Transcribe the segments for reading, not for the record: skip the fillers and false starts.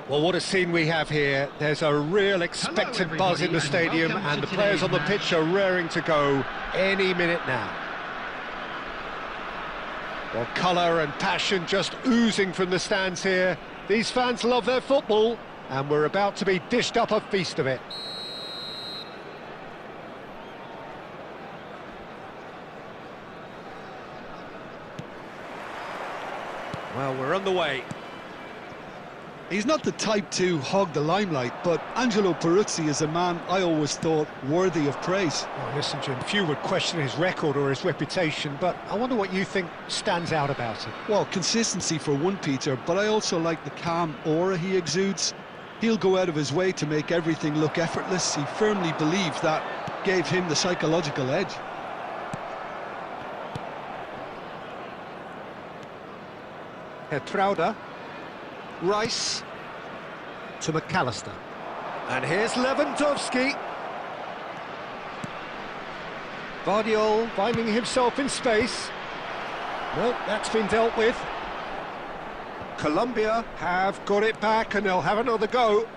Well, what a scene we have here. There's a real expectant buzz in the stadium, and the players on the pitch are raring to go any minute now. Well, colour and passion just oozing from the stands here. These fans love their football, and we're about to be dished up a feast of it. Well, we're on the way. He's not the type to hog the limelight, but Angelo Peruzzi is a man I always thought worthy of praise. Well, listen, Jim, few would question his record or his reputation, but I wonder what you think stands out about it. Well, consistency for one, Peter, but I also like the calm aura he exudes. He'll go out of his way to make everything look effortless. He firmly believes that gave him the psychological edge. Trauda. Rice to McAllister, and here's Lewandowski. Vardiol finding himself in space. No, that's been dealt with. Colombia have got it back, and they'll have another go.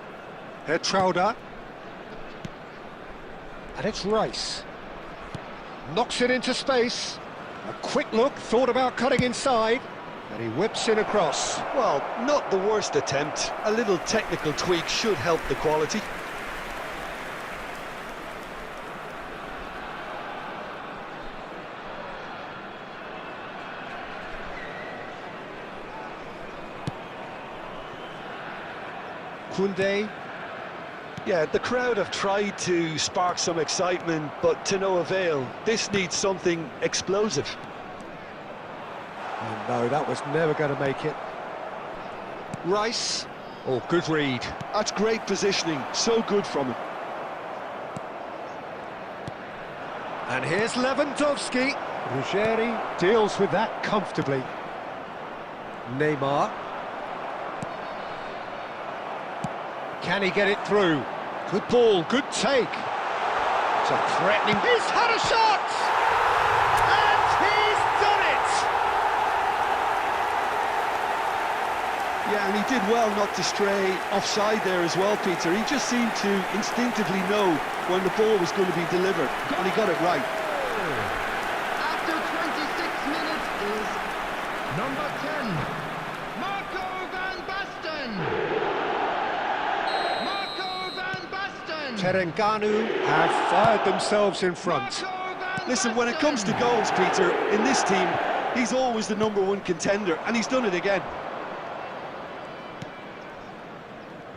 Trauda, and it's Rice. Knocks it into space. A quick look, thought about cutting inside. And he whips it across. Well, not the worst attempt. A little technical tweak should help the quality. Koundé. Yeah, the crowd have tried to spark some excitement, but to no avail. This needs something explosive. Oh no, that was never going to make it. Rice. Oh, good read. That's great positioning, so good from him. And here's Lewandowski. Ruggeri deals with that comfortably. Neymar. Can he get it through? Good ball, good take. It's a threatening... He's had a shot! And he's done it! Yeah, and he did well not to stray offside there as well, Peter. He just seemed to instinctively know when the ball was going to be delivered, and he got it right. After 26 minutes is number 10, Marco van Basten. Marco van Basten. Terengganu have fired themselves in front. Listen, when it comes to goals, Peter, in this team, he's always the #1 contender, and he's done it again.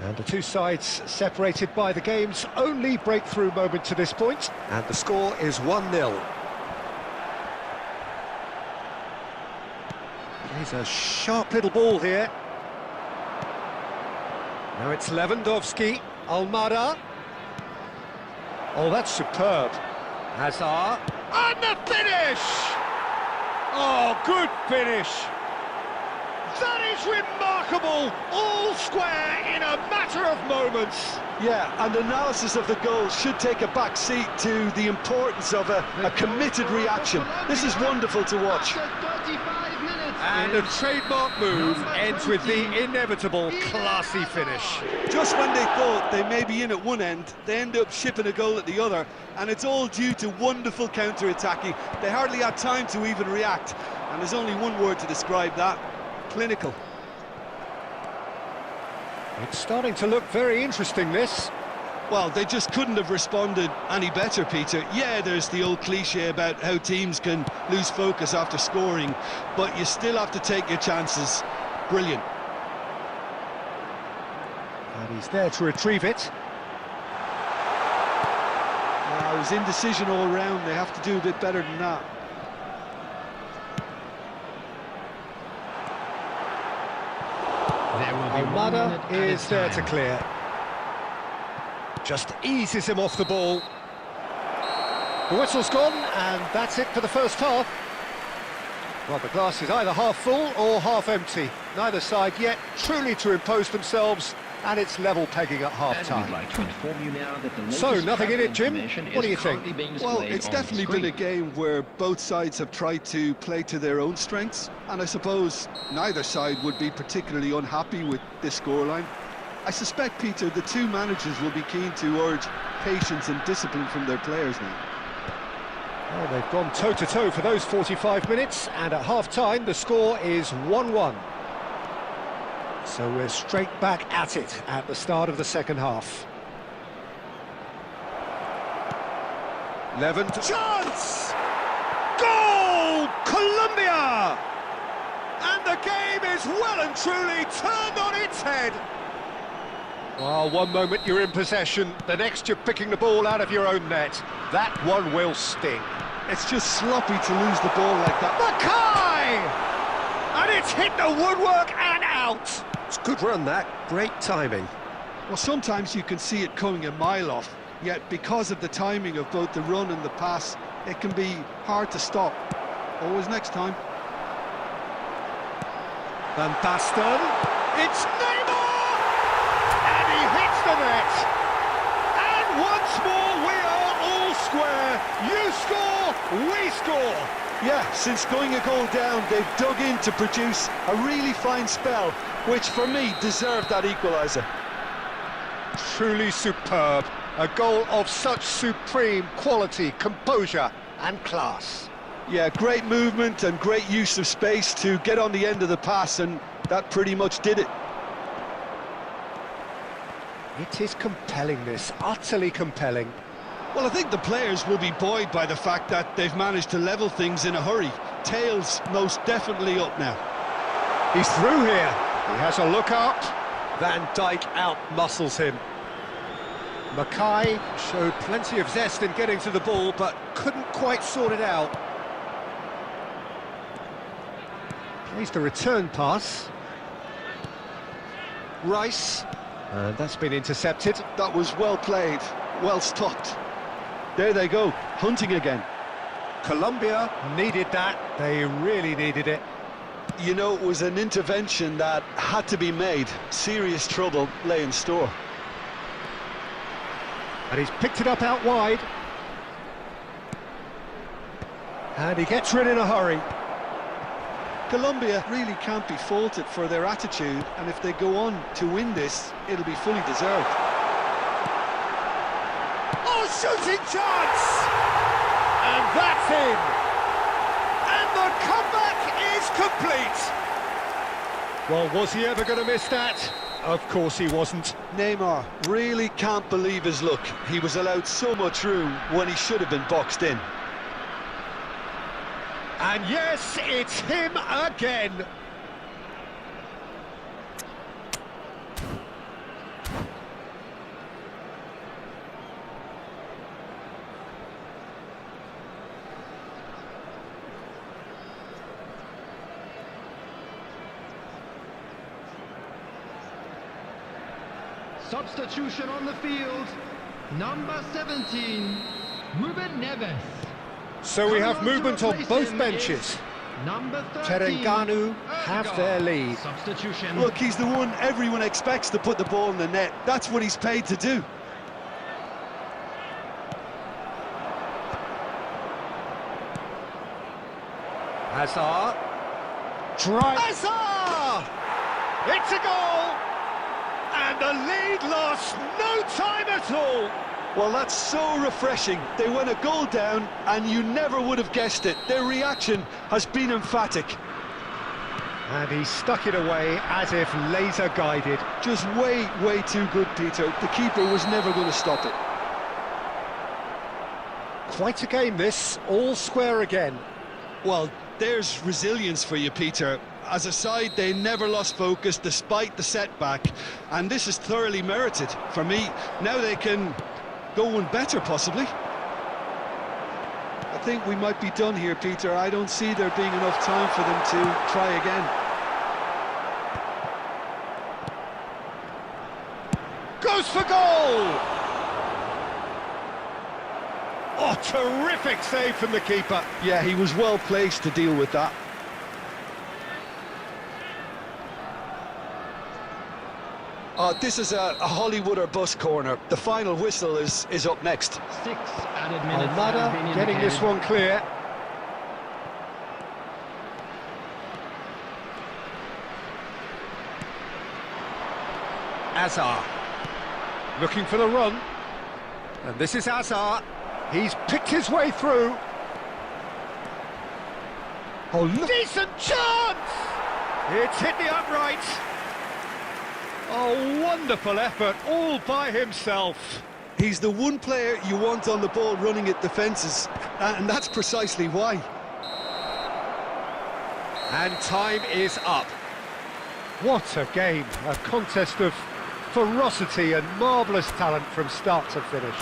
And the two sides separated by the game's only breakthrough moment to this point. And the score is 1-0. Here's a sharp little ball here. Now it's Lewandowski. Almada. Oh, that's superb. Hazard. And the finish! Oh, good finich. That is remarkable, all square in a matter of moments. Yeah, and analysis of the goal should take a back seat to the importance of a committed reaction. This is wonderful to watch. And a trademark move ends with the inevitable classy finish. Just when they thought they may be in at one end, they end up shipping a goal at the other, and it's all due to wonderful counter-attacking. They hardly had time to even react, and there's only one word to describe that: clinical. It's starting to look very interesting, this. Well, they just couldn't have responded any better, Peter. Yeah, there's the old cliche about how teams can lose focus after scoring, but you still have to take your chances. Brilliant. And he's there to retrieve it. It was indecision all round. They have to do a bit better than that. Almada is there to clear. Just eases him off the ball. The whistle's gone, and that's it for the first half. Well, the glass is either half full or half empty. Neither side yet truly to impose themselves, and it's level pegging at half-time. So, nothing in it, Jim? What do you think? Well, it's definitely been a game where both sides have tried to play to their own strengths, and I suppose neither side would be particularly unhappy with this scoreline. I suspect, Peter, the two managers will be keen to urge patience and discipline from their players now. Well, they've gone toe-to-toe for those 45 minutes, and at half-time the score is 1-1. So we're straight back at it at the start of the second half. Levin, chance! Goal! Colombia! And the game is well and truly turned on its head. Well, one moment you're in possession, the next you're picking the ball out of your own net. That one will sting. It's just sloppy to lose the ball like that. Makaay! And it's hit the woodwork and out. It's a good run, that. Great timing. Well, sometimes you can see it coming a mile off, yet because of the timing of both the run and the pass, it can be hard to stop. Always next time. Van Basten, it's Neymar! And he hits the net! And once more we are all square. You score, we score! Yeah, since going a goal down, they've dug in to produce a really fine spell, which for me deserved that equaliser. Truly superb. A goal of such supreme quality, composure and class. Yeah, great movement and great use of space to get on the end of the pass, and that pretty much did it. It is compelling, this, utterly compelling. Well, I think the players will be buoyed by the fact that they've managed to level things in a hurry. Tails most definitely up now. He's through here. He has a look up. Van Dijk out-muscles him. Makaay showed plenty of zest in getting to the ball, but couldn't quite sort it out. Plays the return pass. Rice. And that's been intercepted. That was well played, well stopped. There they go, hunting again. Colombia needed that. They really needed it. You know, it was an intervention that had to be made. Serious trouble lay in store. And he's picked it up out wide. And he gets rid in a hurry. Colombia really can't be faulted for their attitude, and if they go on to win this, it'll be fully deserved. Oh, shooting chance! And that's in! And the comeback is complete! Well, was he ever going to miss that? Of course he wasn't. Neymar really can't believe his luck. He was allowed so much room when he should have been boxed in. And yes, it's him again. Substitution on the field. Number 17, Ruben Neves. So we have movement on both benches. Number 13, Terengganu have their lead. Substitution. Look, he's the one everyone expects to put the ball in the net. That's what he's paid to do. Hazard. Hazard! It's a goal! And the lead lost no time at all. Well, that's so refreshing. They went a goal down, and you never would have guessed it. Their reaction has been emphatic. And he stuck it away as if laser-guided. Just way, way too good, Peter. The keeper was never going to stop it. Quite a game, this. All square again. Well, there's resilience for you, Peter. As a side, they never lost focus despite the setback, and this is thoroughly merited. For me, now they can go one better, possibly. I think we might be done here, Peter. I don't see there being enough time for them to try again. Goes for goal! Oh, terrific save from the keeper. Yeah, he was well placed to deal with that. This is a Hollywood or bust corner. The final whistle is up next. 6 added minutes. Almada have been getting this indicated. one clear. Azar. Looking for the run. And this is Azar. He's picked his way through. Oh, look. Decent chance! It's hit the upright. Oh, wonderful effort, all by himself. He's the one player you want on the ball running at defences, and that's precisely why. And time is up. What a game, a contest of ferocity and marvellous talent from start to finish.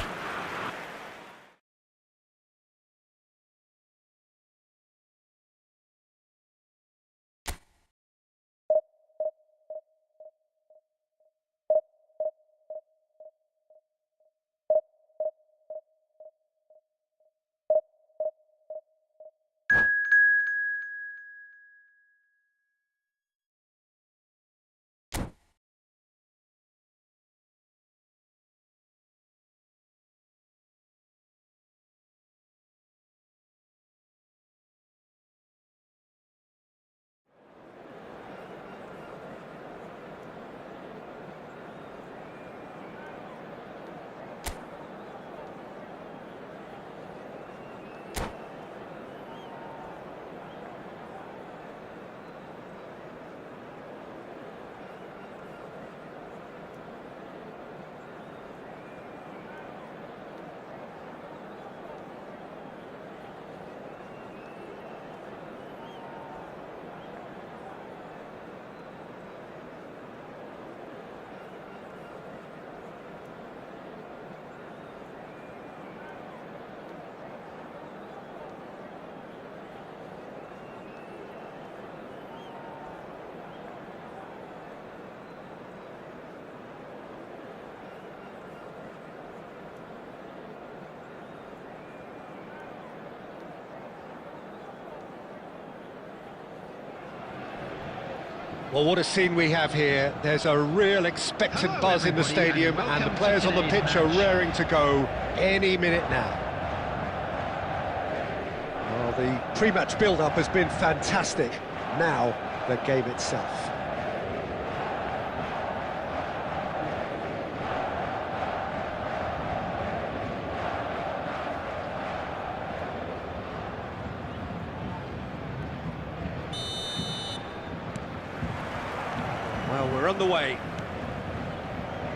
Well, what a scene we have here. There's a real expectant buzz in the stadium, and the players on the pitch are raring to go any minute now. Well, the pre-match build-up has been fantastic. Now, the game itself. Well, we're on the way.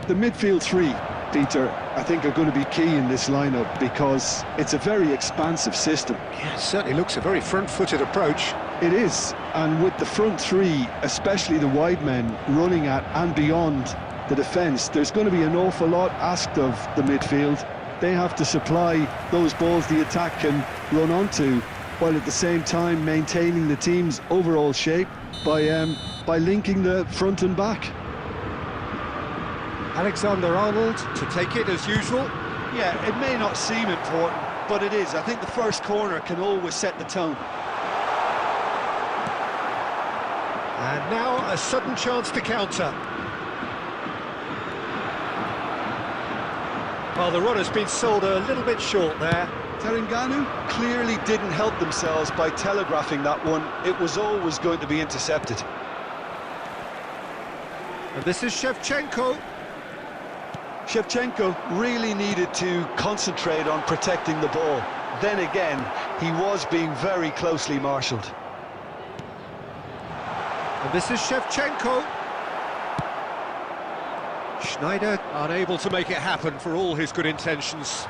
The midfield three, Peter, I think are going to be key in this lineup because it's a very expansive system. Yeah, it certainly looks a very front-footed approach. It is, and with the front three, especially the wide men, running at and beyond the defence, there's going to be an awful lot asked of the midfield. They have to supply those balls the attack can run onto, while at the same time maintaining the team's overall shape by linking the front and back. Alexander-Arnold to take it as usual. Yeah, it may not seem important, but it is. I think the first corner can always set the tone. And now a sudden chance to counter. Well, the run has been sold a little bit short there. Terengganu clearly didn't help themselves by telegraphing that one. It was always going to be intercepted. And this is Shevchenko. Shevchenko really needed to concentrate on protecting the ball. Then again, he was being very closely marshalled. And this is Shevchenko. Schneider unable to make it happen for all his good intentions.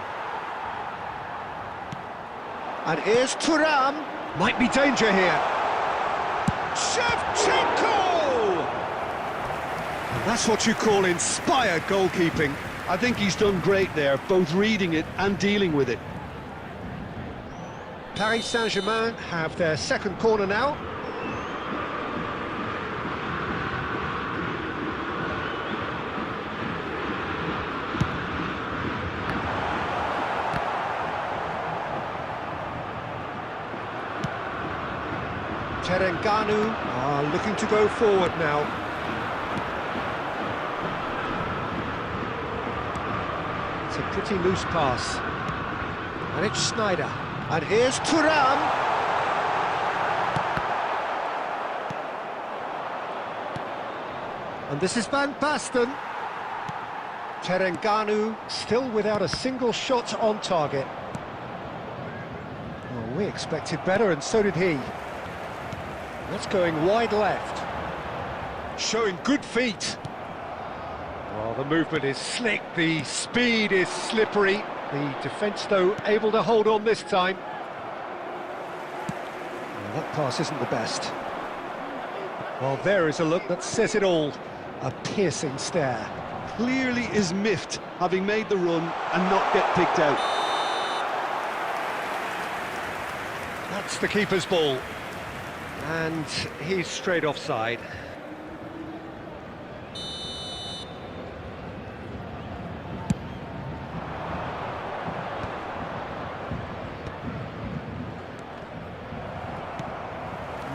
And here's Thuram. Might be danger here. Shevchenko! And that's what you call inspired goalkeeping. I think he's done great there, both reading it and dealing with it. Paris Saint-Germain have their second corner now. Terengganu are looking to go forward now. It's a pretty loose pass. And it's Schneider. And here's Thuram. And this is Van Basten. Terengganu still without a single shot on target. Well, we expected better, and so did he. That's going wide left. Showing good feet. Well, the movement is slick, the speed is slippery. The defence, though, able to hold on this time. Well, that pass isn't the best. Well, there is a look that says it all. A piercing stare. Clearly is miffed, having made the run and not get picked out. That's the keeper's ball. And he's straight offside.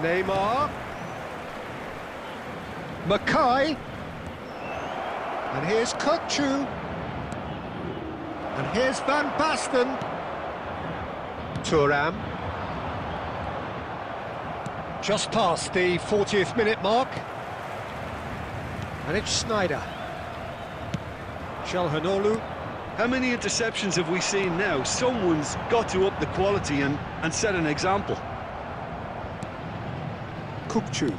Neymar. Makaay. And here's Kukçu. And here's Van Basten. Thuram. Just past the 40th minute mark. And it's Sneijder. Çalhanoğlu. How many interceptions have we seen now? Someone's got to up the quality and set an example. Kukçu.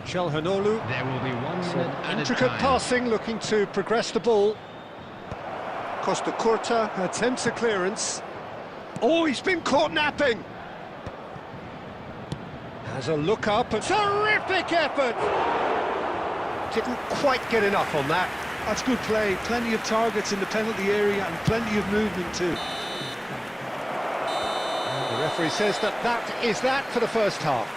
Çalhanoğlu. There will be 1 minute and Intricate time. passing, looking to progress the ball. Costa Curta attempts a clearance. Oh, he's been caught napping. Has a look up, a terrific effort! Didn't quite get enough on that. That's good play, plenty of targets in the penalty area and plenty of movement too. And the referee says that is that for the first half.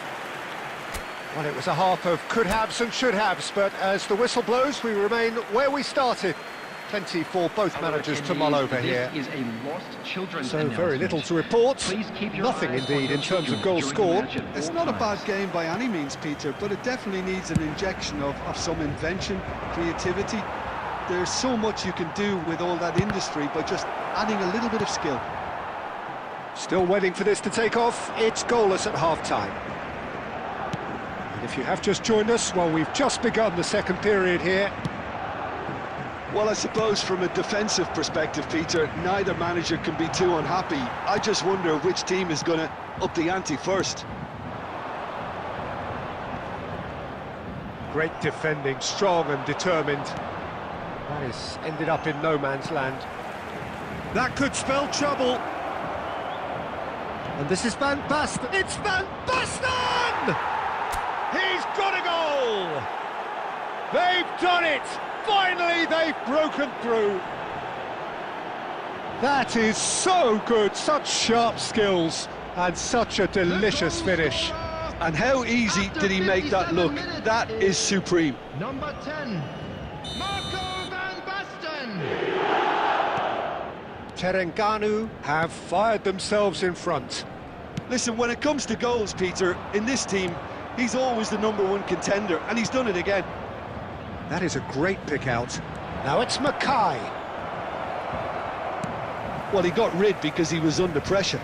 Well, it was a half of could-haves and should-haves, but as the whistle blows, we remain where we started. Plenty for both managers to mull over here. This is a lost children So very little to report. Please keep your Nothing eyes on indeed your in terms of children goals during the scored. match at It's all not a bad times. game by any means, Peter, but it definitely needs an injection of some invention, creativity. There's so much you can do with all that industry by just adding a little bit of skill. Still waiting for this to take off. It's goalless at half-time. And if you have just joined us, well, we've just begun the second period here. Well, I suppose from a defensive perspective, Peter, neither manager can be too unhappy. I just wonder which team is going to up the ante first. Great defending, strong and determined. That is ended up in no man's land. That could spell trouble. And this is Van Basten. It's Van Basten! He's got a goal! They've done it! Finally, they've broken through. That is so good, such sharp skills, and such a delicious finish. And how easy did he make that look? That is supreme. Number 10, Marco van Basten. Terengganu have fired themselves in front. Listen, when it comes to goals, Peter, in this team, he's always the #1 contender, and he's done it again. That is a great pick out. Now it's Makaay. Well, he got rid because he was under pressure.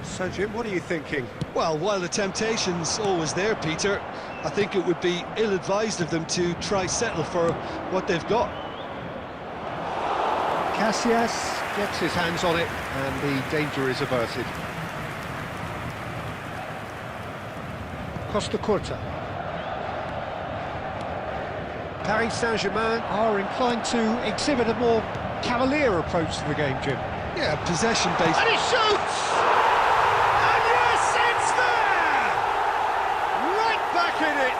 So, Jim, what are you thinking? Well, while the temptation's always there, Peter, I think it would be ill-advised of them to try settle for what they've got. Casillas gets his hands on it, and the danger is averted. Costa Curta. Paris Saint-Germain are inclined to exhibit a more cavalier approach to the game, Jim. Yeah, possession-based. And he shoots! And yes, it's there! Right back in it!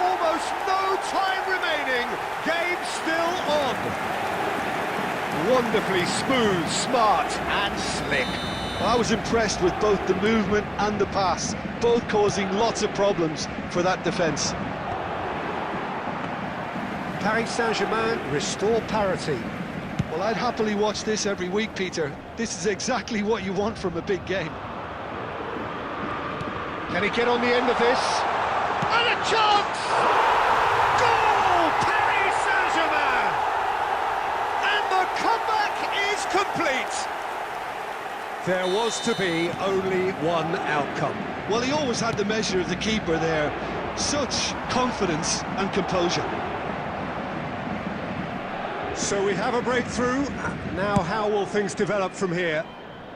Almost no time remaining. Game still on. Wonderfully smooth, smart and slick. I was impressed with both the movement and the pass, both causing lots of problems for that defence. Paris Saint-Germain restore parity. Well, I'd happily watch this every week, Peter. This is exactly what you want from a big game. Can he get on the end of this? And a chance! Goal! Paris Saint-Germain! And the comeback is complete. There was to be only one outcome. Well, he always had the measure of the keeper there. Such confidence and composure. So we have a breakthrough. Now how will things develop from here?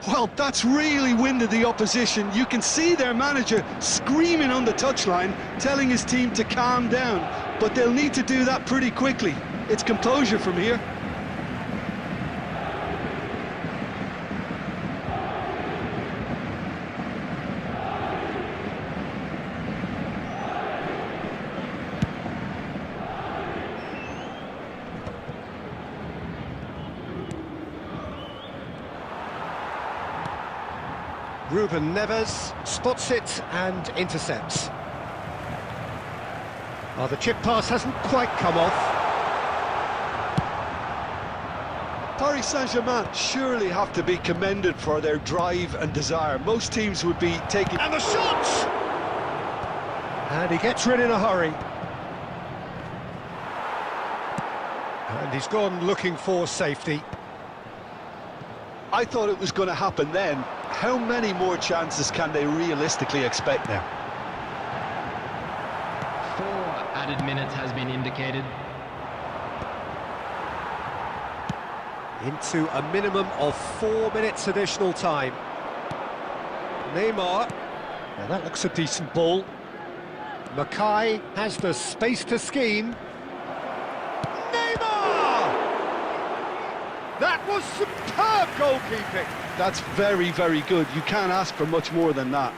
Well, that's really winded the opposition. You can see their manager screaming on the touchline, telling his team to calm down. But they'll need to do that pretty quickly. It's composure from here. Ruben Neves spots it and intercepts. Oh, the chip pass hasn't quite come off. Paris Saint-Germain surely have to be commended for their drive and desire. Most teams would be taking... And the shot! And he gets rid in a hurry. And he's gone looking for safety. I thought it was going to happen then. How many more chances can they realistically expect now? 4 added minutes has been indicated. Into a minimum of 4 minutes additional time. Neymar. Now that looks a decent ball. Makaay has the space to scheme. Neymar! That was superb goalkeeping. That's very, very good. You can't ask for much more than that.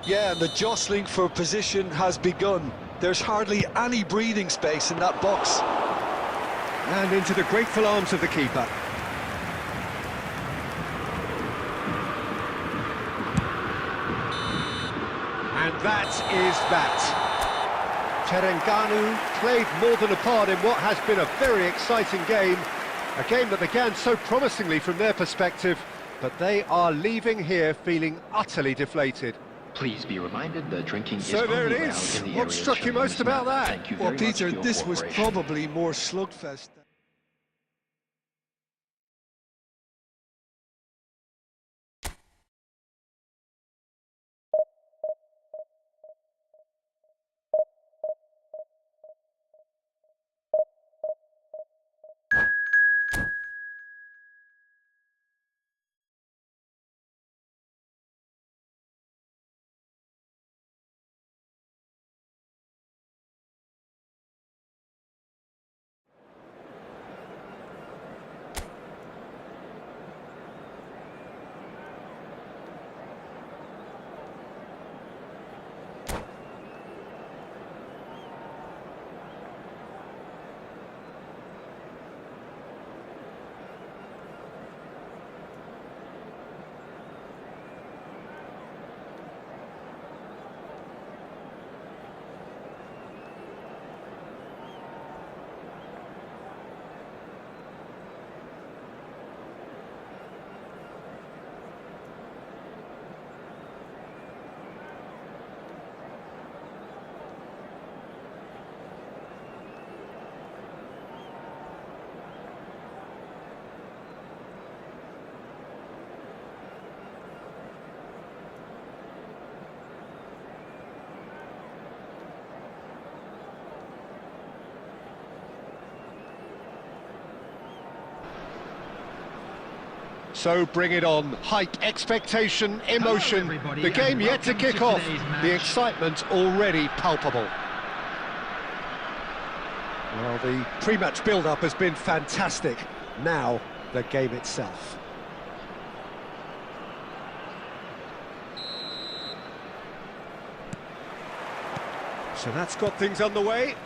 Yeah, and the jostling for position has begun. There's hardly any breathing space in that box. And into the grateful arms of the keeper. And that is that. Terengganu played more than a part in what has been a very exciting game. A game that began so promisingly from their perspective, but they are leaving here feeling utterly deflated. Please be reminded that drinking is So there it only is. allowed in the What areas struck you shown in most this about map. that? Thank you Well, very much Peter, for your this was cooperation. probably more slugfest. So bring it on. Hype, expectation, emotion. everybody, The game and yet to welcome kick to off. today's match. The excitement already palpable. Well, the pre-match build-up has been fantastic. Now, the game itself. So that's got things underway.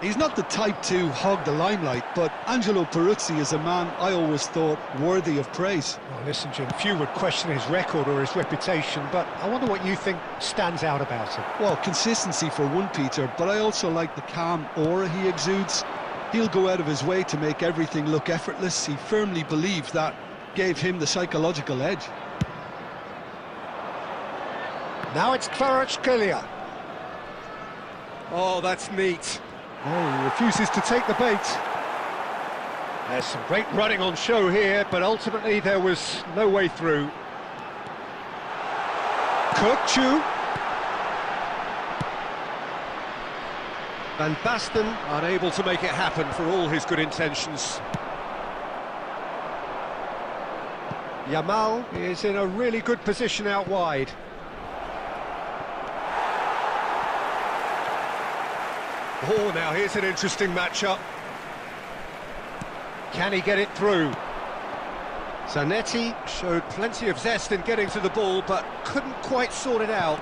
He's not the type to hog the limelight, but Angelo Peruzzi is a man I always thought worthy of praise. Well, listen, Jim, few would question his record or his reputation, but I wonder what you think stands out about him. Well, consistency for one, Peter, but I also like the calm aura he exudes. He'll go out of his way to make everything look effortless. He firmly believes that gave him the psychological edge. Now it's Kvaratskhelia. Oh, that's neat. Oh, he refuses to take the bait. There's some great running on show here, but ultimately there was no way through. Kukçu. Van Basten unable to make it happen for all his good intentions. Yamal is in a really good position out wide. Oh, now here's an interesting matchup. Can he get it through? Zanetti showed plenty of zest in getting to the ball, but couldn't quite sort it out.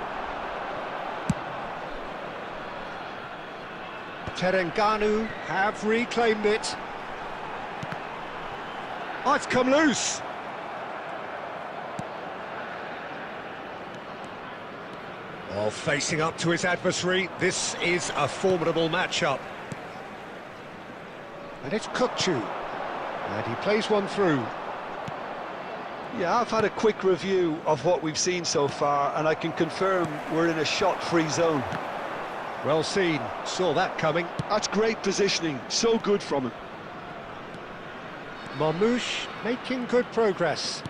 Terengganu have reclaimed it. Oh, it's come loose. Well, facing up to his adversary, this is a formidable matchup. And it's Kukçu, and he plays one through. Yeah, I've had a quick review of what we've seen so far, and I can confirm we're in a shot-free zone. Well seen, saw that coming. That's great positioning, so good from him. Marmoush making good progress.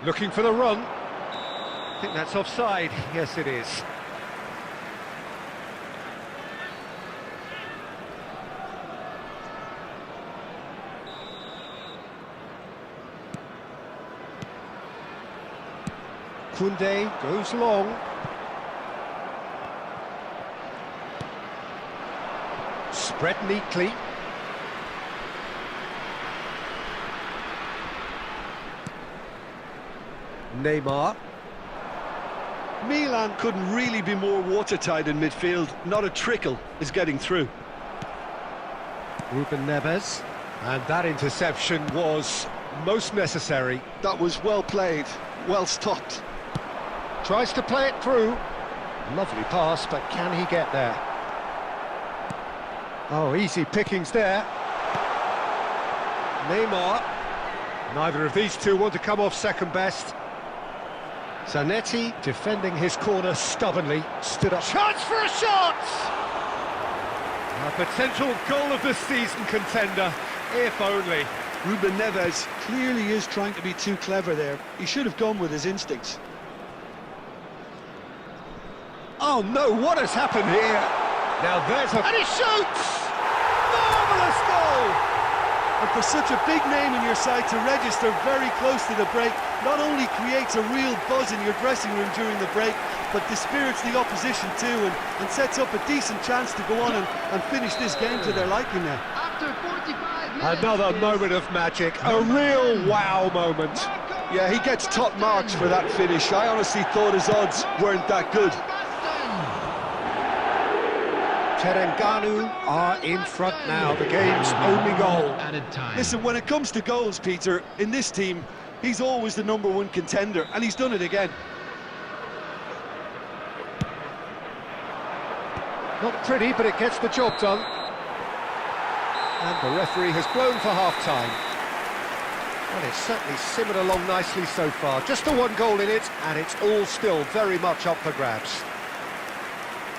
Looking for the run. I think that's offside. Yes, it is. Koundé goes long. Spread neatly. Neymar. Milan couldn't really be more watertight in midfield. Not a trickle is getting through. Ruben Neves. And that interception was most necessary. That was well played, well stopped. Tries to play it through. Lovely pass, but can he get there? Oh, easy pickings there. Neymar. Neither of these two want to come off second best. Zanetti defending his corner stubbornly. Stood up. Chance for a shot! A potential goal of the season contender, if only. Ruben Neves clearly is trying to be too clever there. He should have gone with his instincts. Oh no, what has happened here? Now there's a... And he shoots! Marvellous goal! And for such a big name in your side to register very close to the break, not only creates a real buzz in your dressing room during the break, but dispirits the opposition too, and sets up a decent chance to go on and finish this game to their liking now. After 45 minutes, Another moment of magic, a real wow moment. Yeah, he gets top marks for that finish. I honestly thought his odds weren't that good. Terengganu are in front now, the game's only goal. Added time. Listen, when it comes to goals, Peter, in this team, he's always the #1 contender, and he's done it again. Not pretty, but it gets the job done. And the referee has blown for half-time. Well, it's certainly simmered along nicely so far. Just the one goal in it, and it's all still very much up for grabs.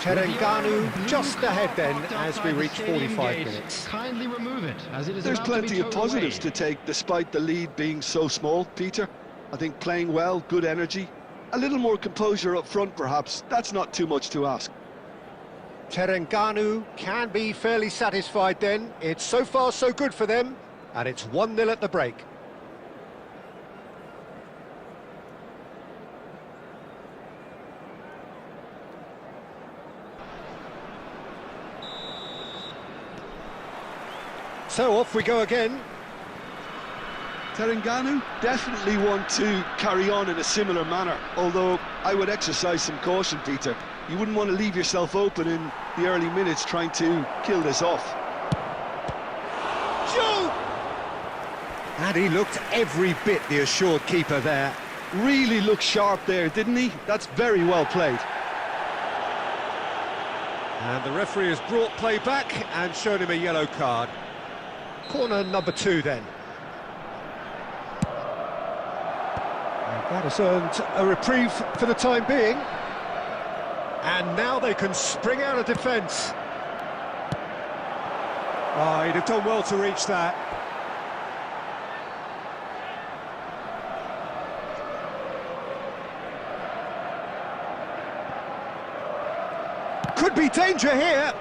Terengganu just ahead then as we reach 45 minutes. Kindly remove it, as it is There's about to be plenty of towed positives away. to take, despite the lead being so small, Peter. I think playing well, good energy, a little more composure up front perhaps, that's not too much to ask. Terengganu can be fairly satisfied then. It's so far so good for them, and it's 1-0 at the break. So off we go again. Terengganu definitely want to carry on in a similar manner, although I would exercise some caution, Peter. You wouldn't want to leave yourself open in the early minutes trying to kill this off. Shoot! And he looked every bit the assured keeper there. Really looked sharp there, didn't he? That's very well played. And the referee has brought play back and shown him a yellow card. Corner number 2 then. And that has earned a reprieve for the time being. And now they can spring out of defence. Oh, he'd have done well to reach that. Could be danger here.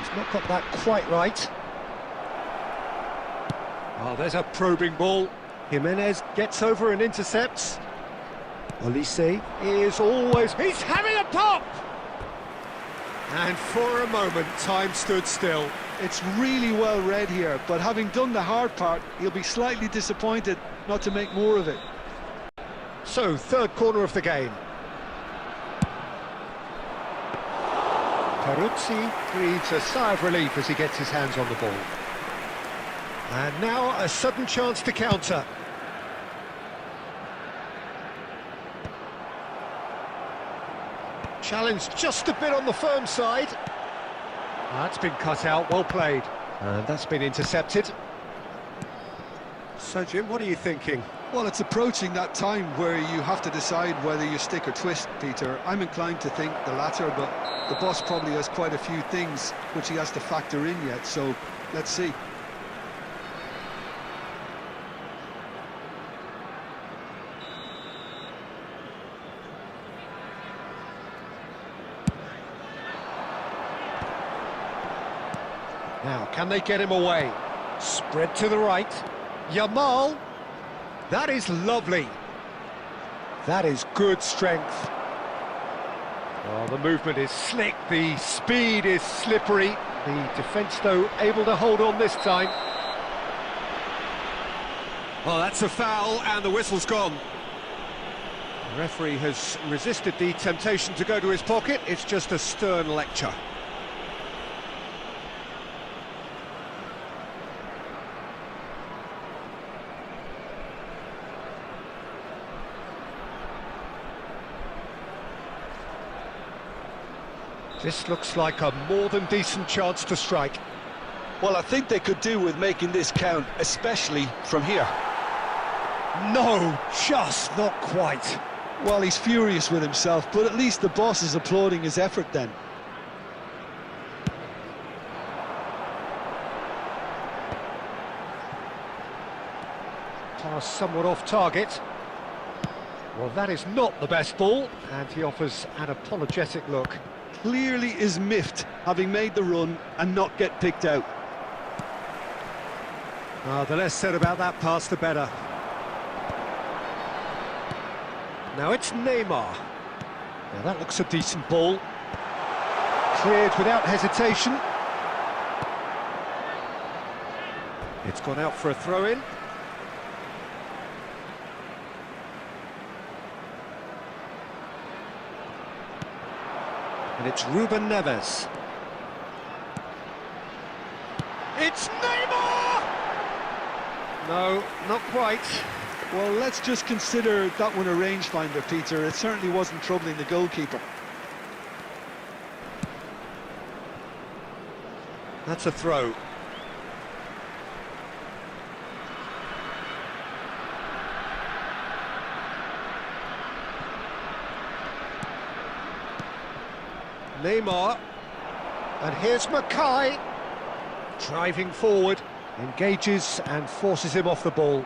He's not got that quite right. Oh, there's a probing ball. Jimenez gets over and intercepts. Olise is always... He's having a pop! And for a moment, time stood still. It's really well read here, but having done the hard part, he'll be slightly disappointed not to make more of it. So, third corner of the game. Peruzzi breathes a sigh of relief as he gets his hands on the ball. And now a sudden chance to counter. Challenge just a bit on the firm side. That's been cut out, well played. And that's been intercepted. So, Jim, what are you thinking? Well, it's approaching that time where you have to decide whether you stick or twist, Peter. I'm inclined to think the latter, but the boss probably has quite a few things which he has to factor in yet, so let's see. Now, can they get him away? Spread to the right. Yamal. That is lovely. That is good strength. Oh, the movement is slick. The speed is slippery. The defence, though, able to hold on this time. Well, that's a foul, and the whistle's gone. The referee has resisted the temptation to go to his pocket. It's just a stern lecture. This looks like a more than decent chance to strike. Well, I think they could do with making this count, especially from here. No, just not quite. Well, he's furious with himself, but at least the boss is applauding his effort then. Pass somewhat off target. Well, that is not the best ball, and he offers an apologetic look. Clearly is miffed, having made the run and not get picked out. The less said about that pass, the better. Now it's Neymar. Now that looks a decent ball. Cleared without hesitation. It's gone out for a throw-in. And it's Ruben Neves. It's Neymar! No, not quite. Well, let's just consider that one a rangefinder, Peter. It certainly wasn't troubling the goalkeeper. That's a throw. Neymar, and here's Makaay, driving forward, engages and forces him off the ball.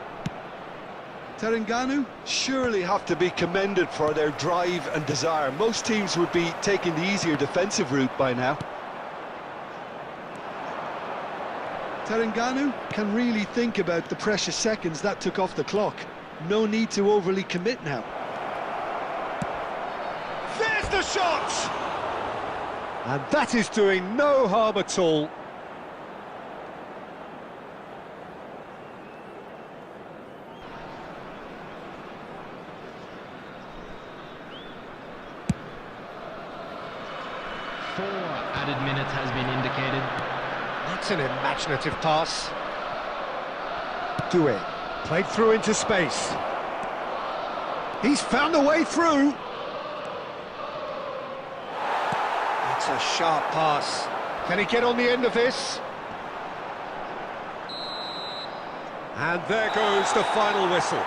Terengganu surely have to be commended for their drive and desire. Most teams would be taking the easier defensive route by now. Terengganu can really think about the precious seconds that took off the clock. No need to overly commit now. There's the shot! And that is doing no harm at all. Four added minutes has been indicated. That's an imaginative pass. Doué, played through into space. He's found a way through. It's a sharp pass. Can he get on the end of this? And there goes the final whistle.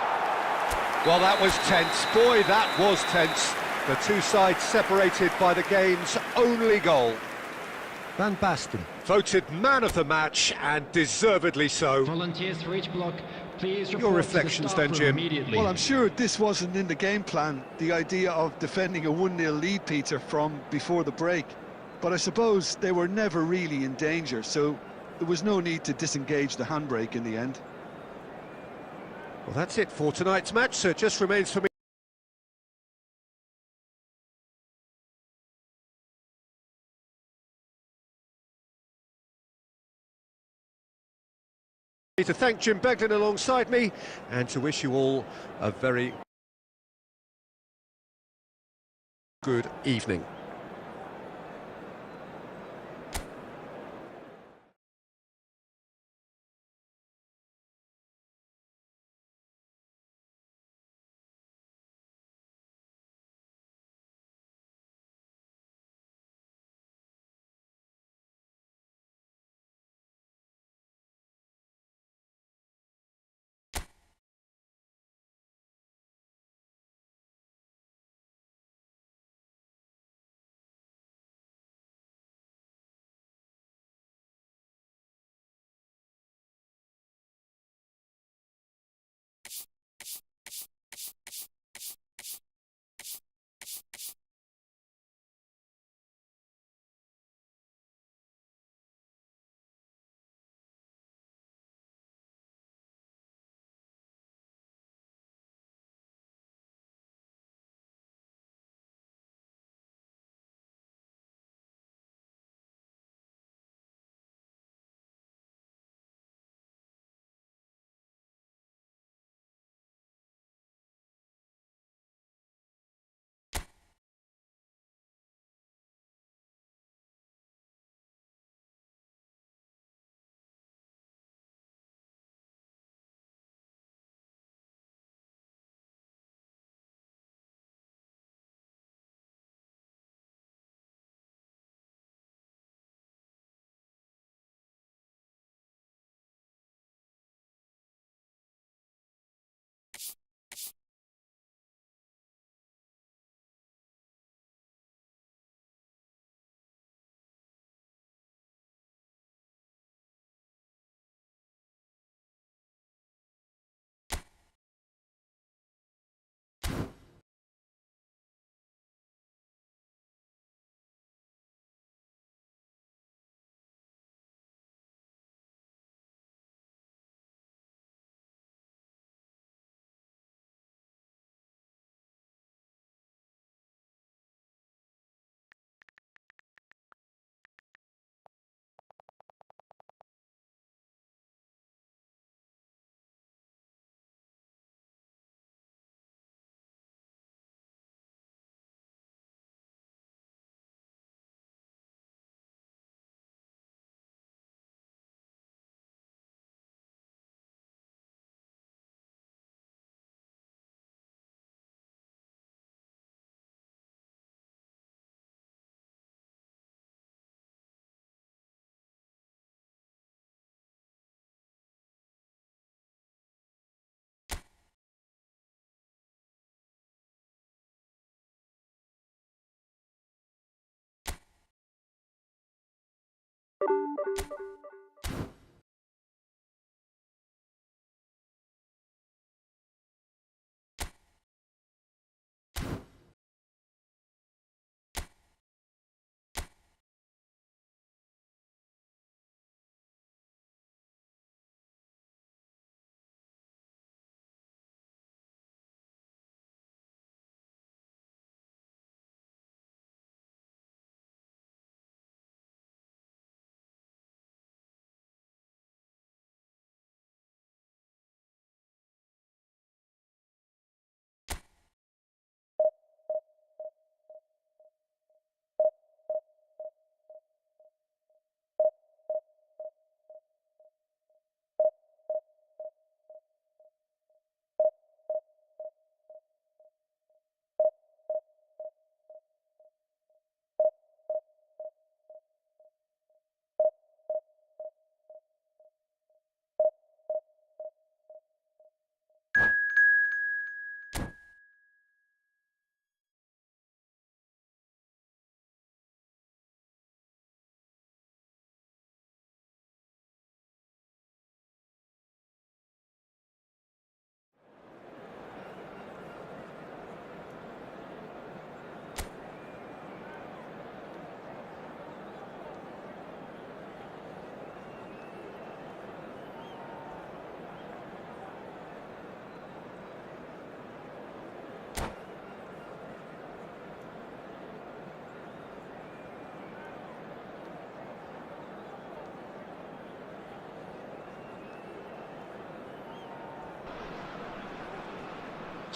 Well, that was tense. Boy, that was tense. The two sides separated by the game's only goal. Van Basten, voted man of the match, and deservedly so. Volunteers for each block, please report Your to the reflections staff then, room Jim? immediately. Well, I'm sure this wasn't in the game plan, the idea of defending a 1-0 lead, Peter, from before the break. but I suppose they were never really in danger, so there was no need to disengage the handbrake in the end. Well, that's it for tonight's match, so it just remains for me to thank Jim Beglin alongside me, and to wish you all a very good evening.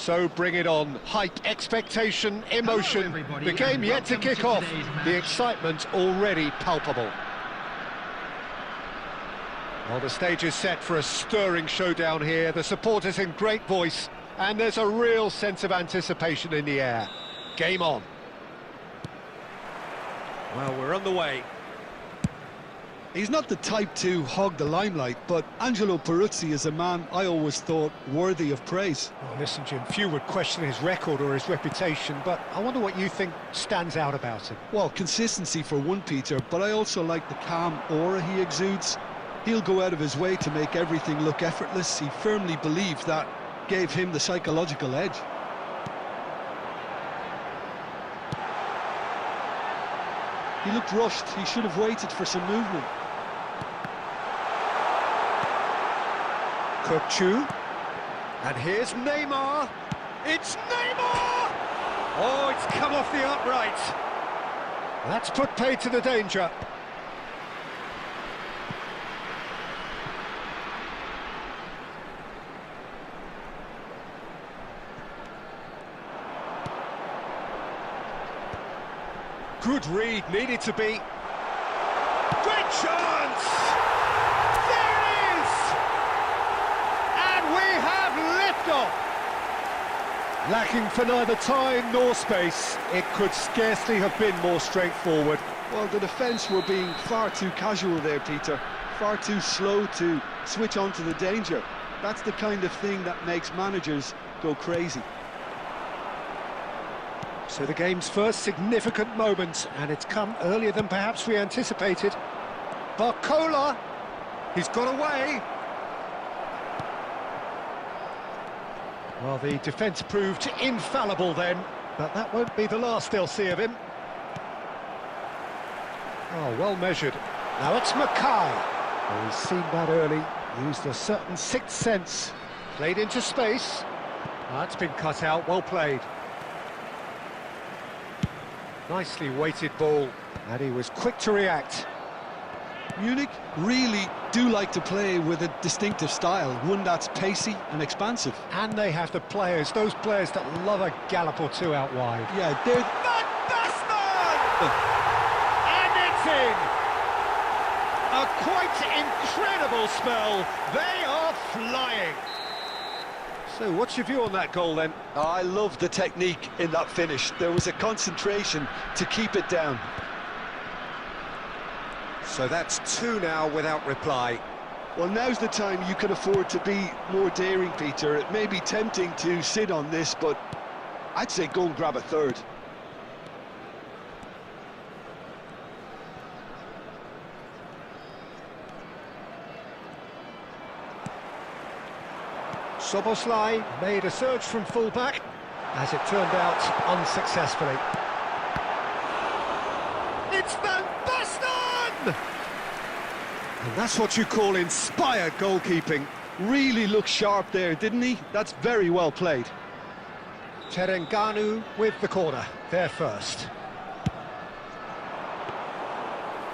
So bring it on. Hype, expectation, emotion. everybody, The game and yet to welcome kick to off. today's match. The excitement already palpable. Well, the stage is set for a stirring showdown here. The supporters in great voice, and there's a real sense of anticipation in the air. Game on. Well, we're on the way. He's not the type to hog the limelight, but Angelo Peruzzi is a man I always thought worthy of praise. Well, listen, Jim, few would question his record or his reputation, but I wonder what you think stands out about him. Well, consistency for one, Peter, but I also like the calm aura he exudes. He'll go out of his way to make everything look effortless. He firmly believes that gave him the psychological edge. He looked rushed. He should have waited for some movement. Kupchu. And here's Neymar. It's Neymar! Oh, it's come off the upright. That's put paid to the danger. Good read, needed to be. Great chance! There it is! And we have liftoff! Lacking for neither time nor space, it could scarcely have been more straightforward. Well, the defence were being far too casual there, Peter. Far too slow to switch on to the danger. That's the kind of thing that makes managers go crazy. So the game's first significant moment, and it's come earlier than perhaps we anticipated. Barcola, he's got away. Well, the defence proved infallible then, but that won't be the last they'll see of him. Oh, well measured. Now it's Makaay. Oh, he's seen that early, used a certain sixth sense. Played into space. That's been cut out, well played. Nicely weighted ball, and he was quick to react. Munich really do like to play with a distinctive style, one that's pacey and expansive. And they have the players, those players that love a gallop or two out wide. Yeah, they're... Van Basten! And it's in! A quite incredible spell. They are flying. So what's your view on that goal then? I love the technique in that finish. There was a concentration to keep it down. So that's two now without reply. Well, now's the time you can afford to be more daring, Peter. It may be tempting to sit on this, but I'd say go and grab a third. Soboslai made a surge from full-back, as it turned out unsuccessfully. It's Van Basten! And that's what you call inspired goalkeeping. Really looked sharp there, didn't he? That's very well played. Terengganu with the corner, there first.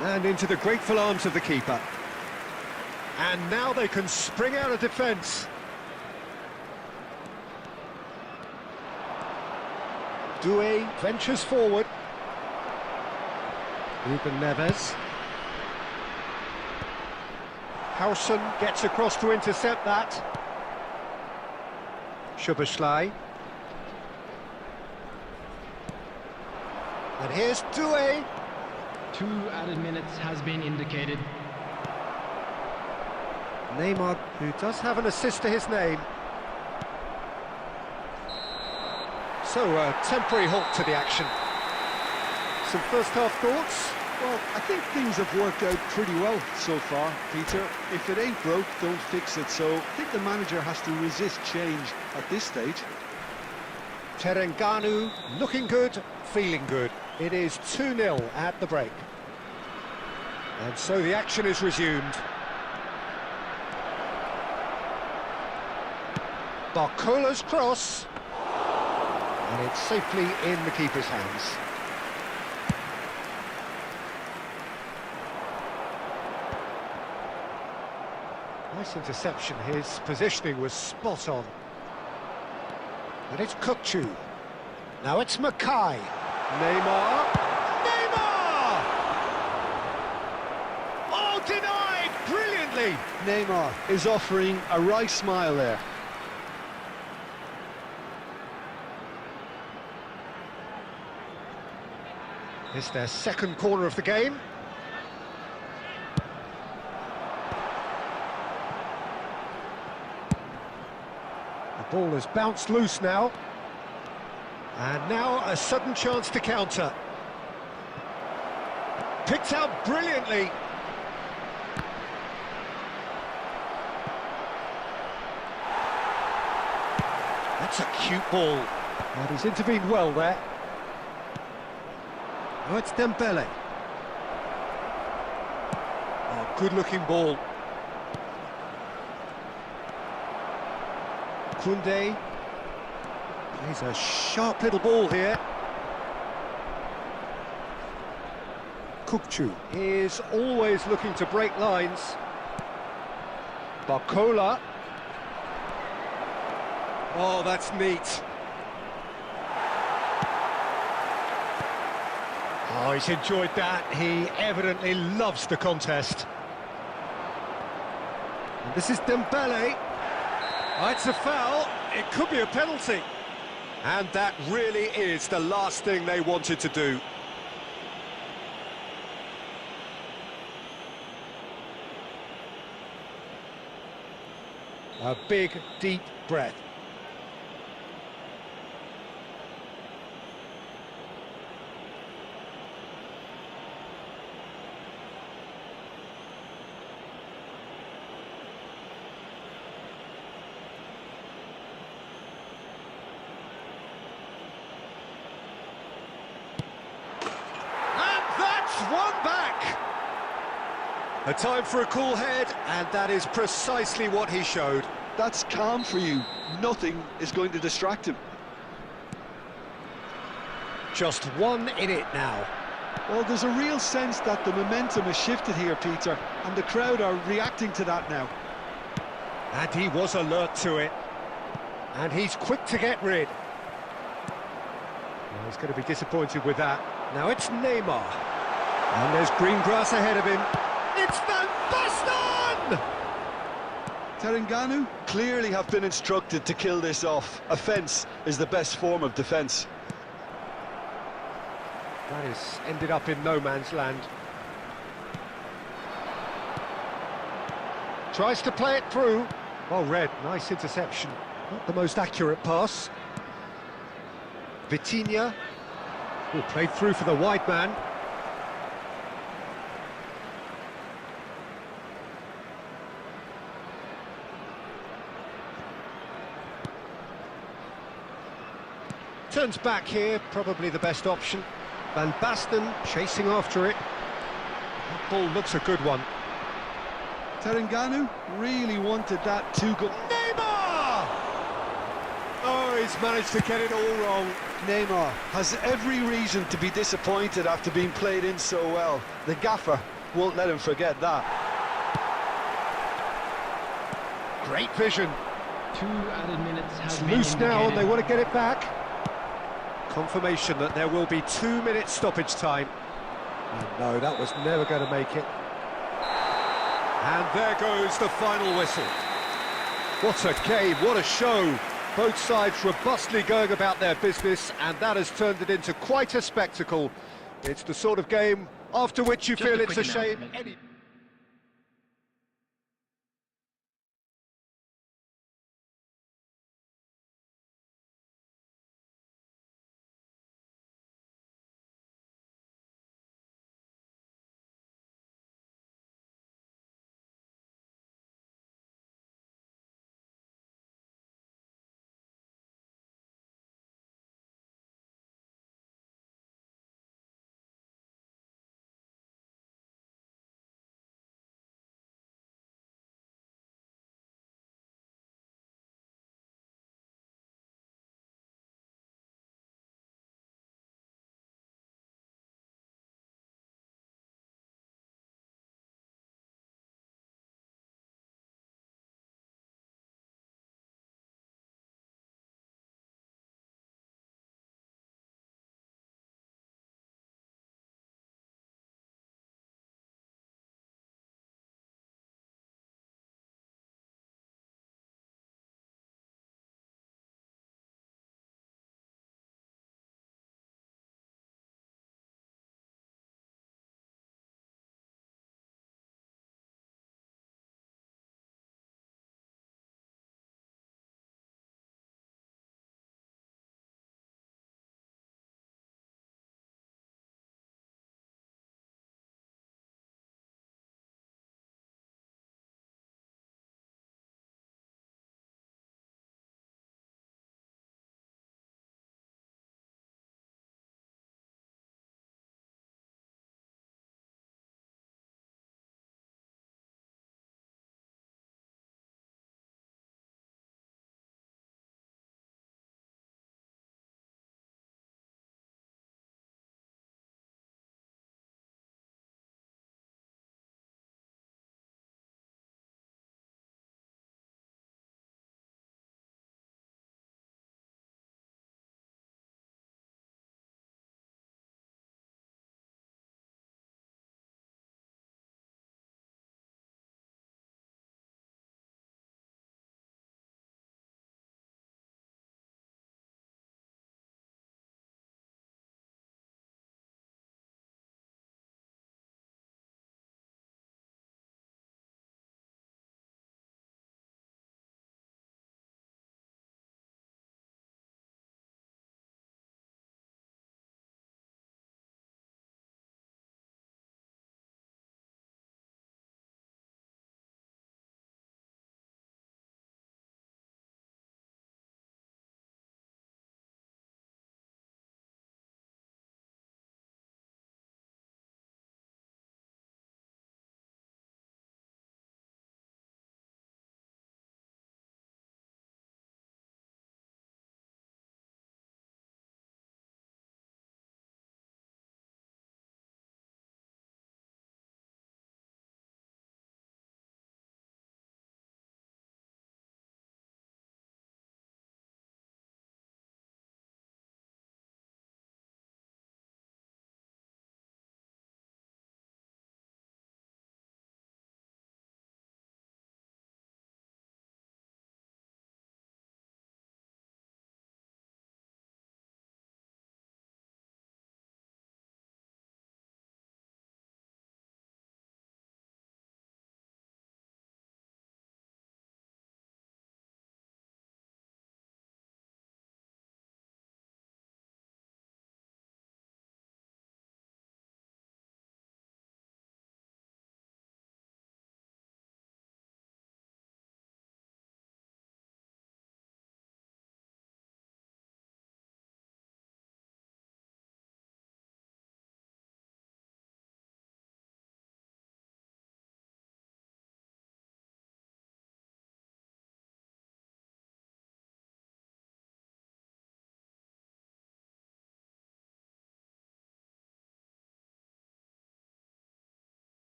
And into the grateful arms of the keeper. And now they can spring out of defence. Doué ventures forward. Ruben Neves. Howson gets across to intercept that. Szoboszlai. And here's Doué. 2 added minutes has been indicated. Neymar, who does have an assist to his name. So, a temporary halt to the action. Some first-half thoughts? Well, I think things have worked out pretty well so far, Peter. If it ain't broke, don't fix it. So I think the manager has to resist change at this stage. Terengganu looking good, feeling good. It is 2-0 at the break. And so the action is resumed. Barcola's cross. And it's safely in the keeper's hands. Nice interception, his positioning was spot on. And it's Kukçu. Now it's Makaay. Neymar. Neymar! Oh, denied brilliantly. Neymar is offering a wry smile there. It's their second corner of the game. The ball has bounced loose now. And now a sudden chance to counter. Picked out brilliantly. That's a cute ball. And he's intervened well there. Oh, it's Dembele. Oh, good-looking ball. Koundé plays a sharp little ball here. Kukçu is always looking to break lines. Barcola. Oh, that's neat. Oh, he's enjoyed that. He evidently loves the contest. And this is Dembele. Oh, it's a foul. It could be a penalty. And that really is the last thing they wanted to do. A big, deep breath. One back. A time for a cool head, and that is precisely what he showed. That's calm for you. Nothing is going to distract him. Just one in it now. Well, there's a real sense that the momentum has shifted here, Peter, and the crowd are reacting to that now. And he was alert to it. And he's quick to get rid. Well, he's going to be disappointed with that. Now it's Neymar. And there's green grass ahead of him. It's Van Basten! Terengganu clearly have been instructed to kill this off. Offence is the best form of defence. That has ended up in no man's land. Tries to play it through. Oh, Red, nice interception. Not the most accurate pass. Vitinha, who played through for the wide man. Turns back here, probably the best option. Van Basten chasing after it. That ball looks a good one. Terengganu really wanted that two-goal. Neymar! Oh, he's managed to get it all wrong. Neymar has every reason to be disappointed after being played in so well. The gaffer won't let him forget that. Great vision. 2 added minutes It's have been loose now and indicated. they want to get it back. Confirmation that there will be 2 minutes stoppage time. Oh, no, that was never going to make it. And there goes the final whistle. What a game, what a show. Both sides robustly going about their business, and that has turned it into quite a spectacle. It's the sort of game after which you Just feel a it's a quick shame. announcement.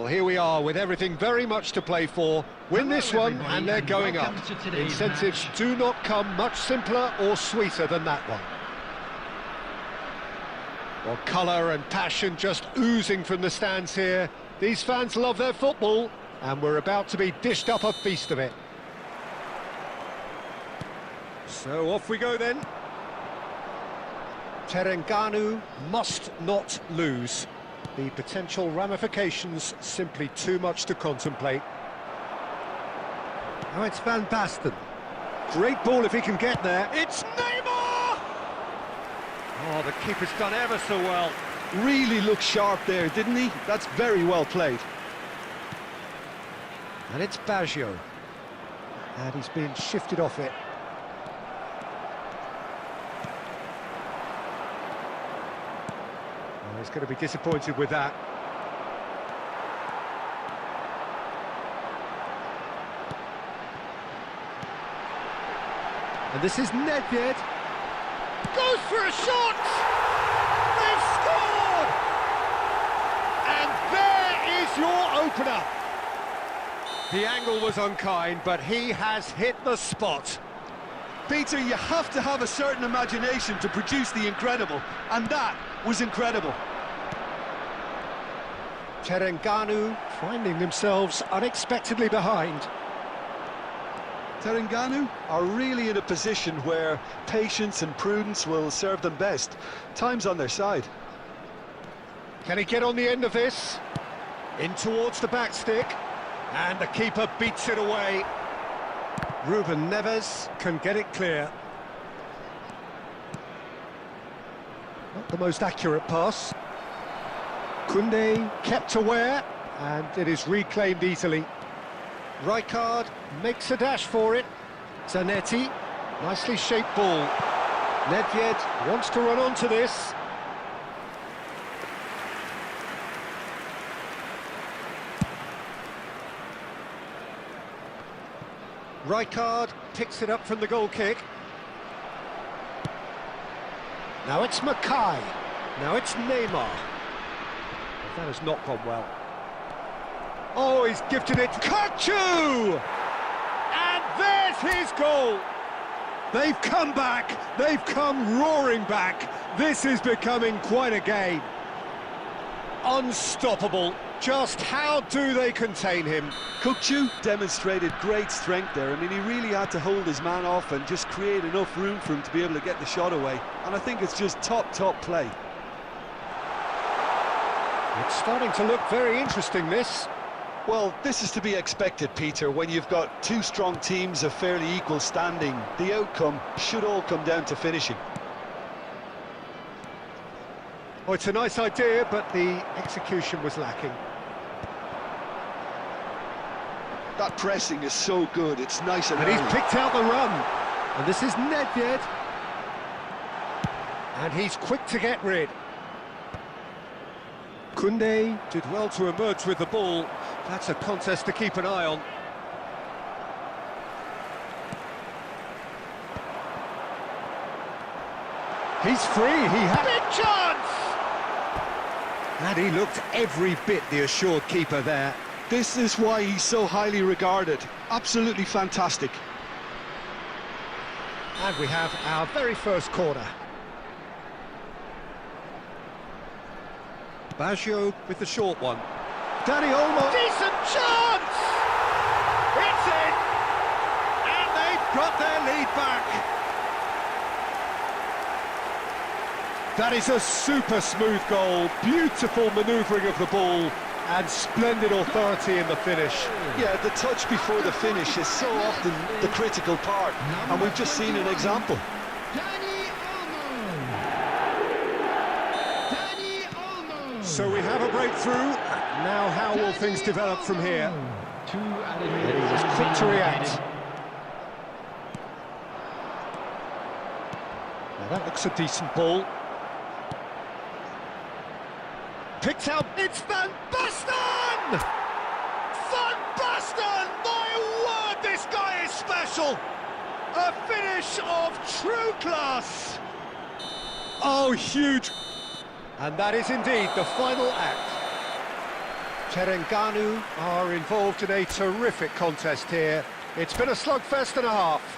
Well, here we are with everything very much to play for. Win Hello, this one everybody, and they're and going up. welcome to today's Incentives match. do not come much simpler or sweeter than that one. Well, colour and passion just oozing from the stands here. These fans love their football, and we're about to be dished up a feast of it. So off we go then. Terengganu must not lose. The potential ramifications simply too much to contemplate. Now it's Van Basten. Great ball if he can get there. It's Neymar! Oh, the keeper's done ever so well. Really looked sharp there, didn't he? That's very well played. And it's Baggio. And he's been shifted off it. He's going to be disappointed with that. And this is Nedved. Goes for a shot! They've scored! And there is your opener. The angle was unkind, but he has hit the spot. Peter, you have to have a certain imagination to produce the incredible, and that was incredible. Terengganu finding themselves unexpectedly behind. Terengganu are really in a position where patience and prudence will serve them best. Time's on their side. Can he get on the end of this? In towards the back stick, and the keeper beats it away. Ruben Neves can get it clear. Not the most accurate pass. Koundé kept aware, and it is reclaimed easily. Rijkaard makes a dash for it. Zanetti, nicely shaped ball. Nedved wants to run onto this. Rijkaard picks it up from the goal kick. Now it's Makaay. Now it's Neymar. That has not gone well. Oh, he's gifted it. Kachu! And there's his goal. They've come back. They've come roaring back. This is becoming quite a game. Unstoppable. Just how do they contain him? Kukçu demonstrated great strength there. I mean, he really had to hold his man off and just create enough room for him to be able to get the shot away. And I think it's just top play. It's starting to look very interesting, this. Well, this is to be expected, Peter. When you've got two strong teams of fairly equal standing, the outcome should all come down to finishing. Oh, it's a nice idea, but the execution was lacking. That pressing is so good, it's nice and And he's early. picked out the run. And this is Nedved. And he's quick to get rid. Koundé did well to emerge with the ball. That's a contest to keep an eye on. He's free, he had big chance! And he looked every bit the assured keeper there. This is why he's so highly regarded. Absolutely fantastic. And we have our very first corner. Baggio with the short one. Danny Olmo. Decent chance! It's in! And they've got their lead back. That is a super smooth goal. Beautiful manoeuvring of the ball. And splendid authority in the finish. Yeah, the touch before the finish is so often the critical part. And we've just seen an example. So we have a breakthrough. Now how will things develop from here? Two added And he minutes was quick to react. Now that looks a decent ball. Picked out, it's Van Basten! Van Basten! My word, this guy is special! A finish of true class! Oh, huge! And that is indeed the final act. Terengganu are involved in a terrific contest here. It's been a slugfest and a half.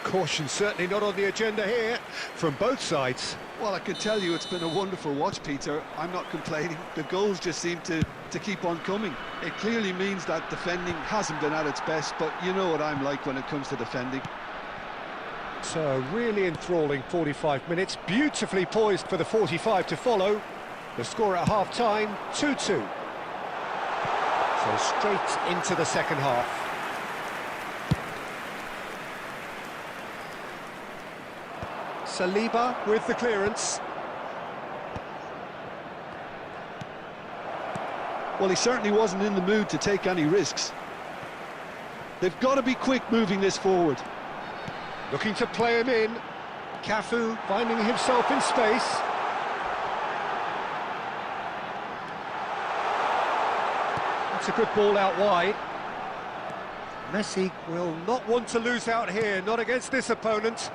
Caution certainly not on the agenda here from both sides. Well, I can tell you it's been a wonderful watch, Peter. I'm not complaining. The goals just seem to keep on coming. It clearly means that defending hasn't been at its best, but you know what I'm like when it comes to defending. So, really enthralling 45 minutes, beautifully poised for the 45 to follow. The score at half-time, 2-2. So straight into the second half. Saliba with the clearance. Well, he certainly wasn't in the mood to take any risks. They've got to be quick moving this forward. Looking to play him in. Cafu finding himself in space. That's a good ball out wide. Messi will not want to lose out here, not against this opponent.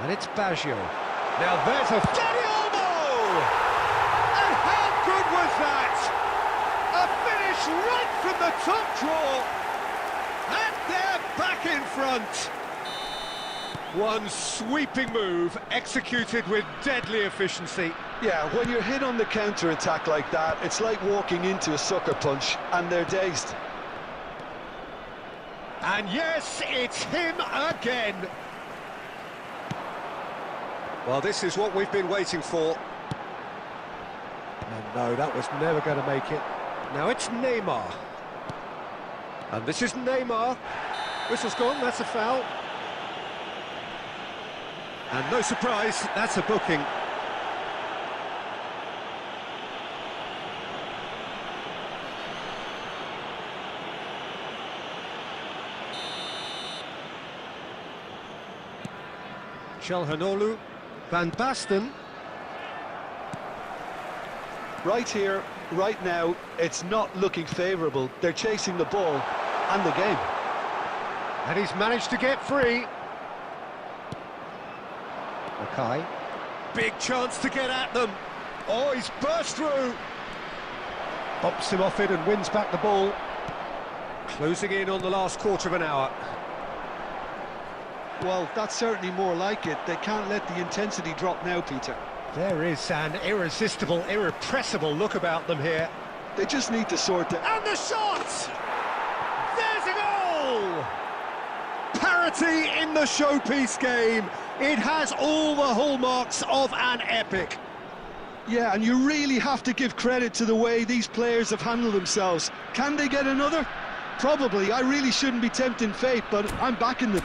And it's Baggio. Now there's a Daddy Olmo! And how good was that? A finish right from the top draw. And they're back in front. One sweeping move, executed with deadly efficiency. Yeah, when you're hit on the counter-attack like that, it's like walking into a sucker punch, and they're dazed. And yes, it's him again. Well, this is what we've been waiting for. And no, that was never going to make it. Now it's Neymar. And this is Neymar. Whistle's gone, that's a foul. And no surprise, that's a booking. Çalhanoğlu, Van Basten. Right here, right now, it's not looking favourable. They're chasing the ball and the game. And he's managed to get free. Makaay. Big chance to get at them. Oh, he's burst through. Bumps him off it and wins back the ball. Closing in on the last quarter of an hour. Well, that's certainly more like it. They can't let the intensity drop now, Peter. There is an irresistible, irrepressible look about them here. They just need to sort it. And the shot! There's a goal! Parity in the showpiece game. It has all the hallmarks of an epic. Yeah, and you really have to give credit to the way these players have handled themselves. Can they get another? Probably. I really shouldn't be tempting fate, but I'm backing them.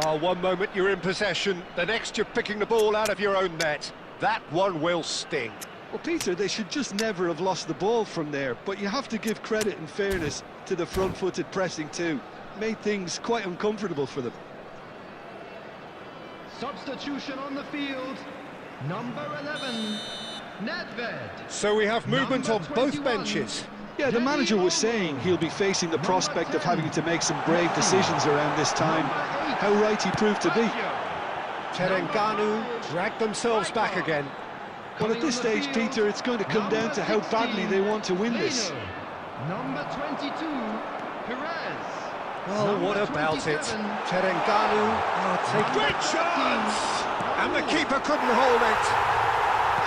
Oh, one moment you're in possession, the next you're picking the ball out of your own net. That one will sting. Well, Peter, they should just never have lost the ball from there, but you have to give credit and fairness to the front-footed pressing too. Made things quite uncomfortable for them. Substitution on the field. Number 11, Nedved. So we have movement Number on both 21. benches. Yeah, the manager was saying he'll be facing the prospect of having to make some brave decisions around this time. How right he proved to be. Terengganu dragged themselves back again. Well, at this stage, Peter, it's going to come down to how badly they want to win this. Number 22, Perez. Well, Number what about it? 27, Terengganu taking great chance! And the keeper couldn't hold it.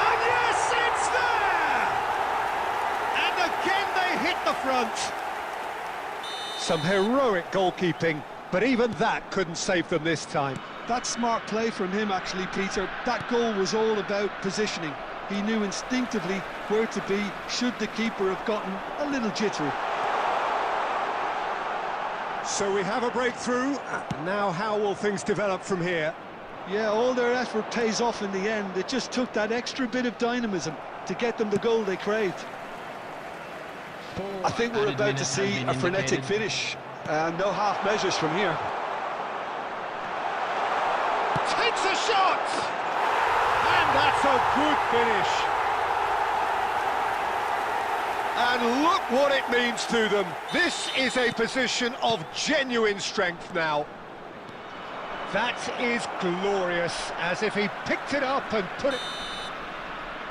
And yes, it's there! And again they hit the front. Some heroic goalkeeping, but even that couldn't save them this time. That's smart play from him, actually, Peter. That goal was all about positioning. He knew instinctively where to be should the keeper have gotten a little jittery. So we have a breakthrough. Now how will things develop from here? Yeah, all their effort pays off in the end. It just took that extra bit of dynamism to get them the goal they craved. I think we're about to see a frenetic finish. No half measures from here. Takes a shot! And that's a good finish. And look what it means to them. This is a position of genuine strength now. That is glorious, as if he picked it up and put it...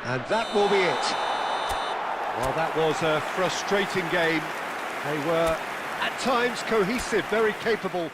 And that will be it. Well, that was a frustrating game. They were, at times, cohesive, very capable.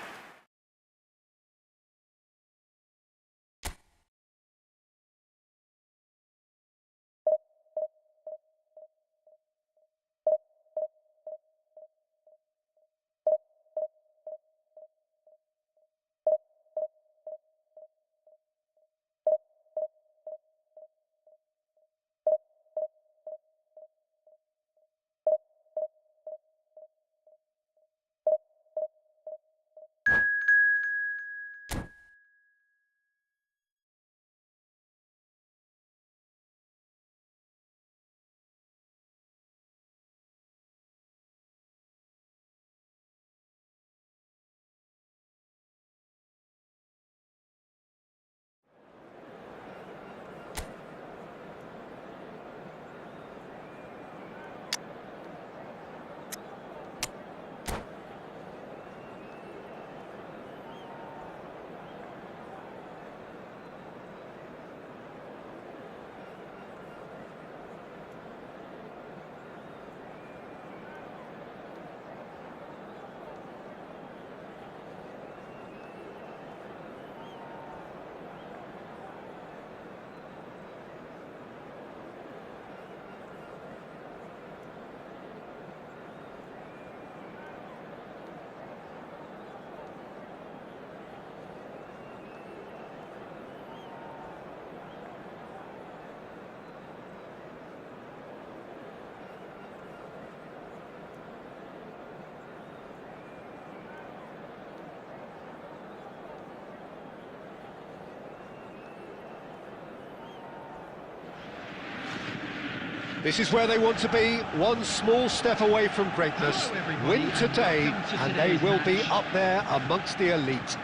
This is where they want to be, one small step away from greatness. Win today, and they will be up there amongst the elite.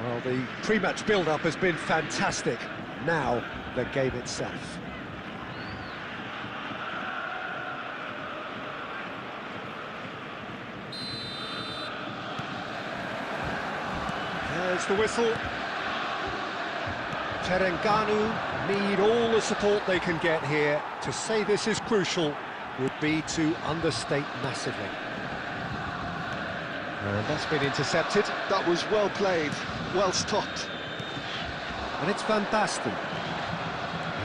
Well, the pre-match build-up has been fantastic. Now, the game itself. There's the whistle. Terengganu need all the support they can get here. To say this is crucial would be to understate massively. And that's been intercepted. That was well played, well stopped. And it's Van Basten.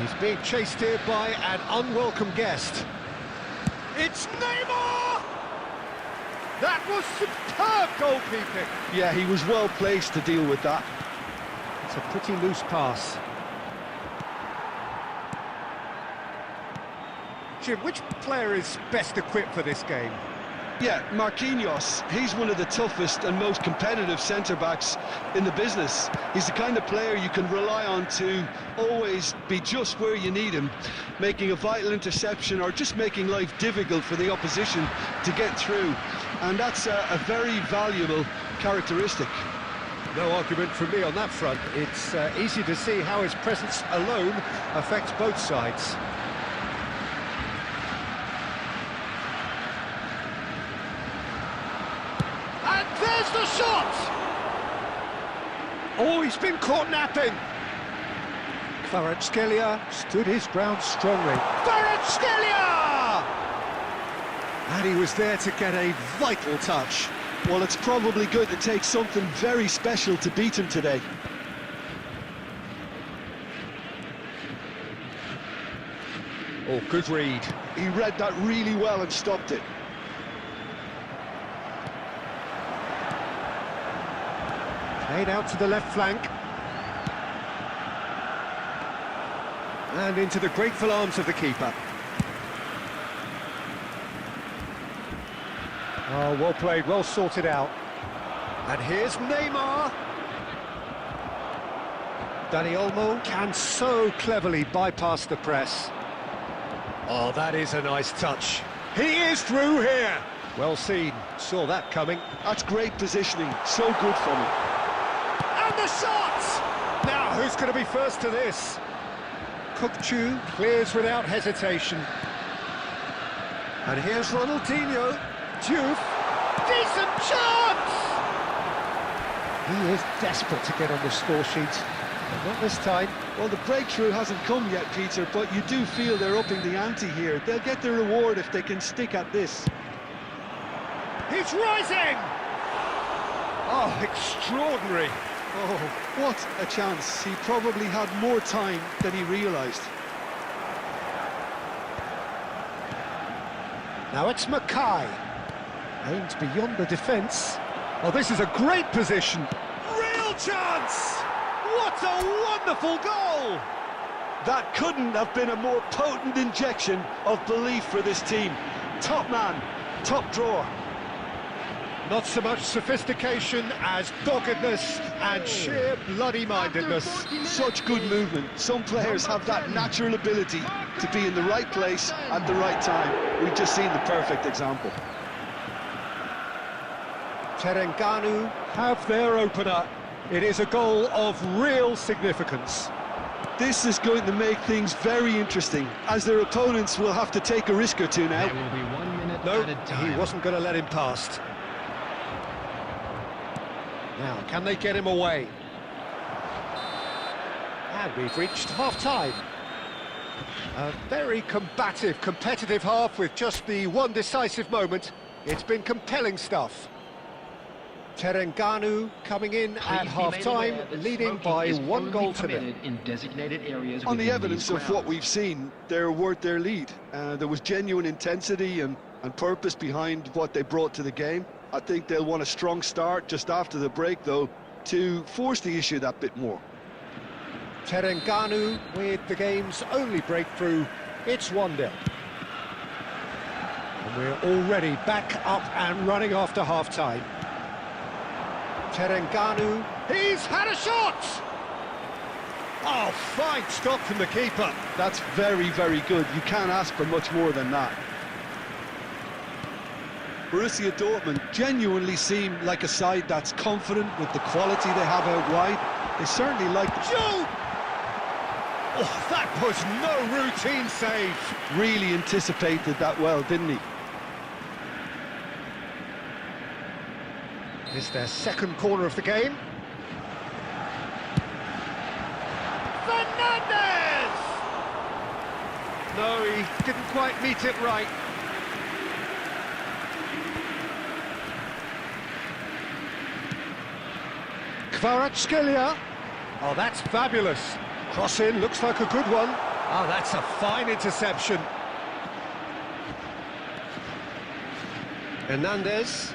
He's being chased here by an unwelcome guest. It's Neymar! That was superb goalkeeping. Yeah, he was well placed to deal with that. It's a pretty loose pass. Jim, which player is best equipped for this game? Yeah, Marquinhos, he's one of the toughest and most competitive centre-backs in the business. He's the kind of player you can rely on to always be just where you need him, making a vital interception or just making life difficult for the opposition to get through. And that's a very valuable characteristic. No argument from me on that front. It's easy to see how his presence alone affects both sides. And there's the shot! Oh, he's been caught napping. Kvaratskhelia stood his ground strongly. Kvaratskhelia! And he was there to get a vital touch. Well, it's probably going to take something very special to beat him today. Oh, good read. He read that really well and stopped it. Played out to the left flank. And into the grateful arms of the keeper. Oh, well played, well sorted out. And here's Neymar. Dani Olmo can so cleverly bypass the press. Oh, that is a nice touch. He is through here. Well seen, saw that coming. That's great positioning, so good from him. And the shot! Now, who's going to be first to this? Kukçu clears without hesitation. And here's Ronaldinho. Diouf. Decent chance! He is desperate to get on the score sheet. But not this time. Well, the breakthrough hasn't come yet, Peter, but you do feel they're upping the ante here. They'll get their reward if they can stick at this. He's rising! Oh, extraordinary. Oh, what a chance. He probably had more time than he realised. Now it's Makaay. Aimed beyond the defence. Oh, this is a great position. Real chance! What a wonderful goal! That couldn't have been a more potent injection of belief for this team. Top man, top drawer. Not so much sophistication as doggedness and sheer bloody-mindedness. Such good movement. Some players have that natural ability to be in the right place at the right time. We've just seen the perfect example. Terengganu have their opener. It is a goal of real significance. This is going to make things very interesting, as their opponents will have to take a risk or two now. There will be 1 minute No, at a time. he wasn't going to let him past. Now, can they get him away? And we've reached half-time. A very combative, competitive half with just the one decisive moment. It's been compelling stuff. Terengganu coming in at half-time, leading by 1 goal to nil. In designated areas On the within evidence these of what we've seen, they're worth their lead. There was genuine intensity and purpose behind what they brought to the game. I think they'll want a strong start just after the break, though, to force the issue that bit more. Terengganu with the game's only breakthrough. It's 1-0. And we're already back up and running after half-time. Terengganu, he's had a shot! Oh, fine stop from the keeper. That's very, very good. You can't ask for much more than that. Borussia Dortmund genuinely seem like a side that's confident with the quality they have out wide. They certainly like... Joe! Oh, that was no routine save. Really anticipated that well, didn't he? It's their second corner of the game. Fernandez! No, he didn't quite meet it right. Kvaratskhelia. Oh, that's fabulous. Cross in, looks like a good one. Oh, that's a fine interception. Hernandez.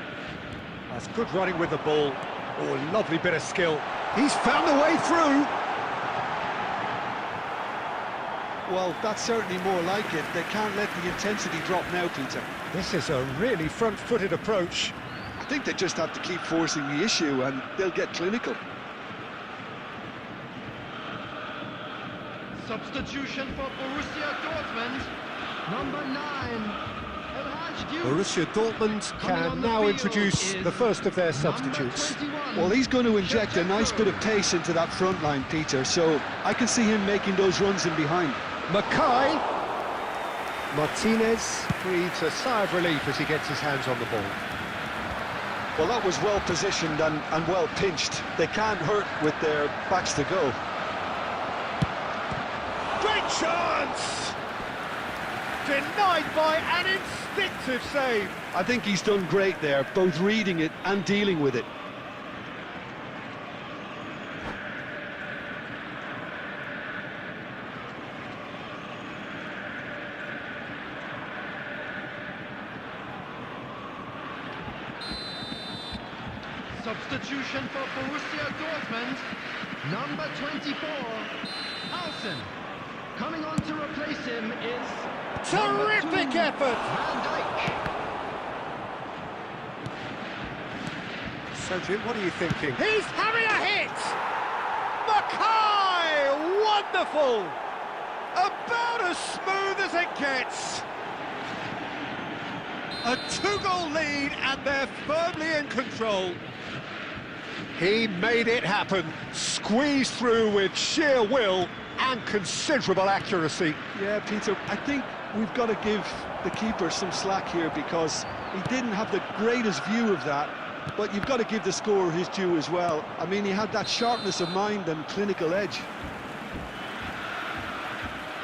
That's good running with the ball. Oh, lovely bit of skill. He's found a way through. Well, that's certainly more like it. They can't let the intensity drop now, Peter. This is a really front-footed approach. I think they just have to keep forcing the issue and they'll get clinical. Substitution for Borussia Dortmund. Number 9. Borussia Dortmund can now introduce the first of their substitutes. Well, he's going to inject a nice bit of pace into that front line, Peter, so I can see him making those runs in behind. Makaay. Martinez breathes a sigh of relief as he gets his hands on the ball. Well, that was well positioned and well pinched. They can't hurt with their backs to go. Great chance! Denied by an instinctive save. I think he's done great there, both reading it and dealing with it. Substitution for Borussia Dortmund. Number 24, Alsen. Coming on to replace him is... Terrific effort! Van Dijk. So, Jim, what are you thinking? He's having a hit! Makaay! Wonderful! About as smooth as it gets. A 2-goal lead and they're firmly in control. He made it happen, squeezed through with sheer will and considerable accuracy. Yeah, Peter, I think we've got to give the keeper some slack here because he didn't have the greatest view of that, But you've got to give the scorer his due as well. I mean, he had that sharpness of mind and clinical edge.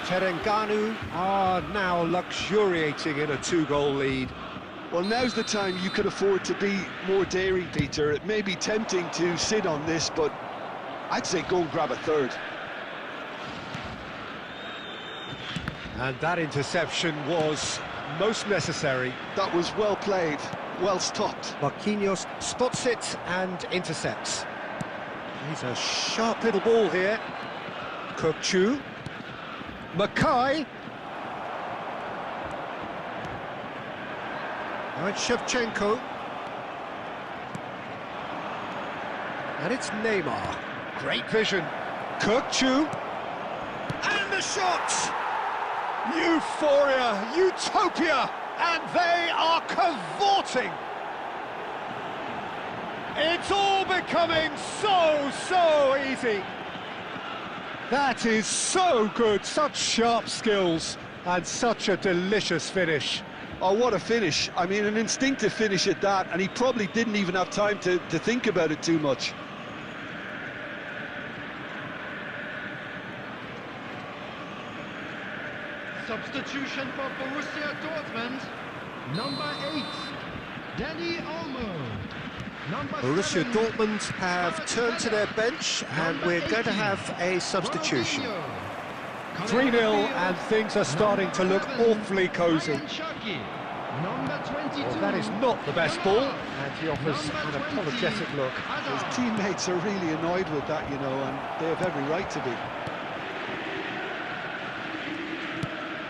Terengganu are now luxuriating in a 2-goal lead. Well, now's the time you could afford to be more daring, Peter. It may be tempting to sit on this, but I'd say go and grab a third. And that interception was most necessary. That was well played, well stopped. Marquinhos spots it and intercepts. He's a sharp little ball here. Kukçu. Makaay. Now it's Shevchenko. And it's Neymar. Great vision. Kukçu. And the shot! Euphoria, utopia, and they are cavorting. It's all becoming so easy. That is so good, such sharp skills, and such a delicious finish. Oh, what a finish. I mean, an instinctive finish at that, and he probably didn't even have time to think about it too much. Substitution for Borussia Dortmund. Number 8, Danny Olmo. Number Borussia 7, Dortmund have turned to their bench, and we're going to have a substitution. 3-0, and things are starting to look awfully cosy. Well, that is not the best ball, and he offers an apologetic look. His teammates are really annoyed with that, you know, and they have every right to be.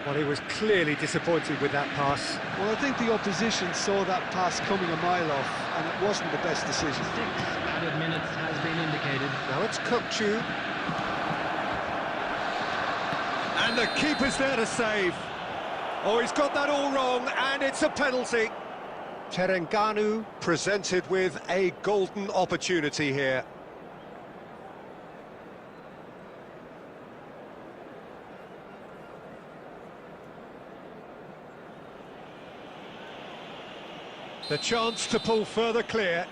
Well, he was clearly disappointed with that pass. Well, I think the opposition saw that pass coming a mile off, and it wasn't the best decision. 6 added minutes has been indicated. Now it's Kukçu. And the keeper's there to save. Oh, he's got that all wrong, and it's a penalty. Terengganu presented with a golden opportunity here. The chance to pull further clear.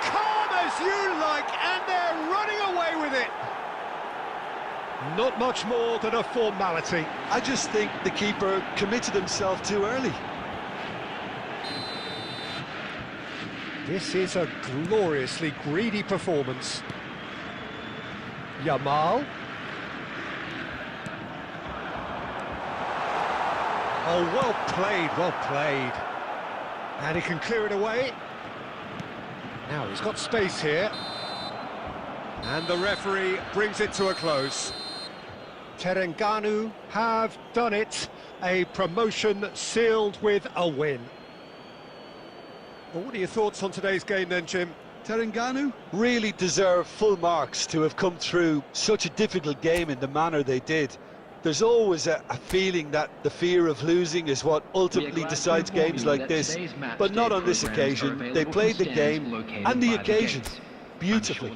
Calm as you like, and they're running away with it. Not much more than a formality. I just think the keeper committed himself too early. This is a gloriously greedy performance. Yamal. Oh, well played, well played. And he can clear it away. Now he's got space here. And the referee brings it to a close. Terengganu have done it. A promotion sealed with a win. Well, what are your thoughts on today's game then, Jim? Terengganu really deserve full marks to have come through such a difficult game in the manner they did. There's always a feeling that the fear of losing is what ultimately decides games like this, but not on this occasion. They played the game and the occasion beautifully.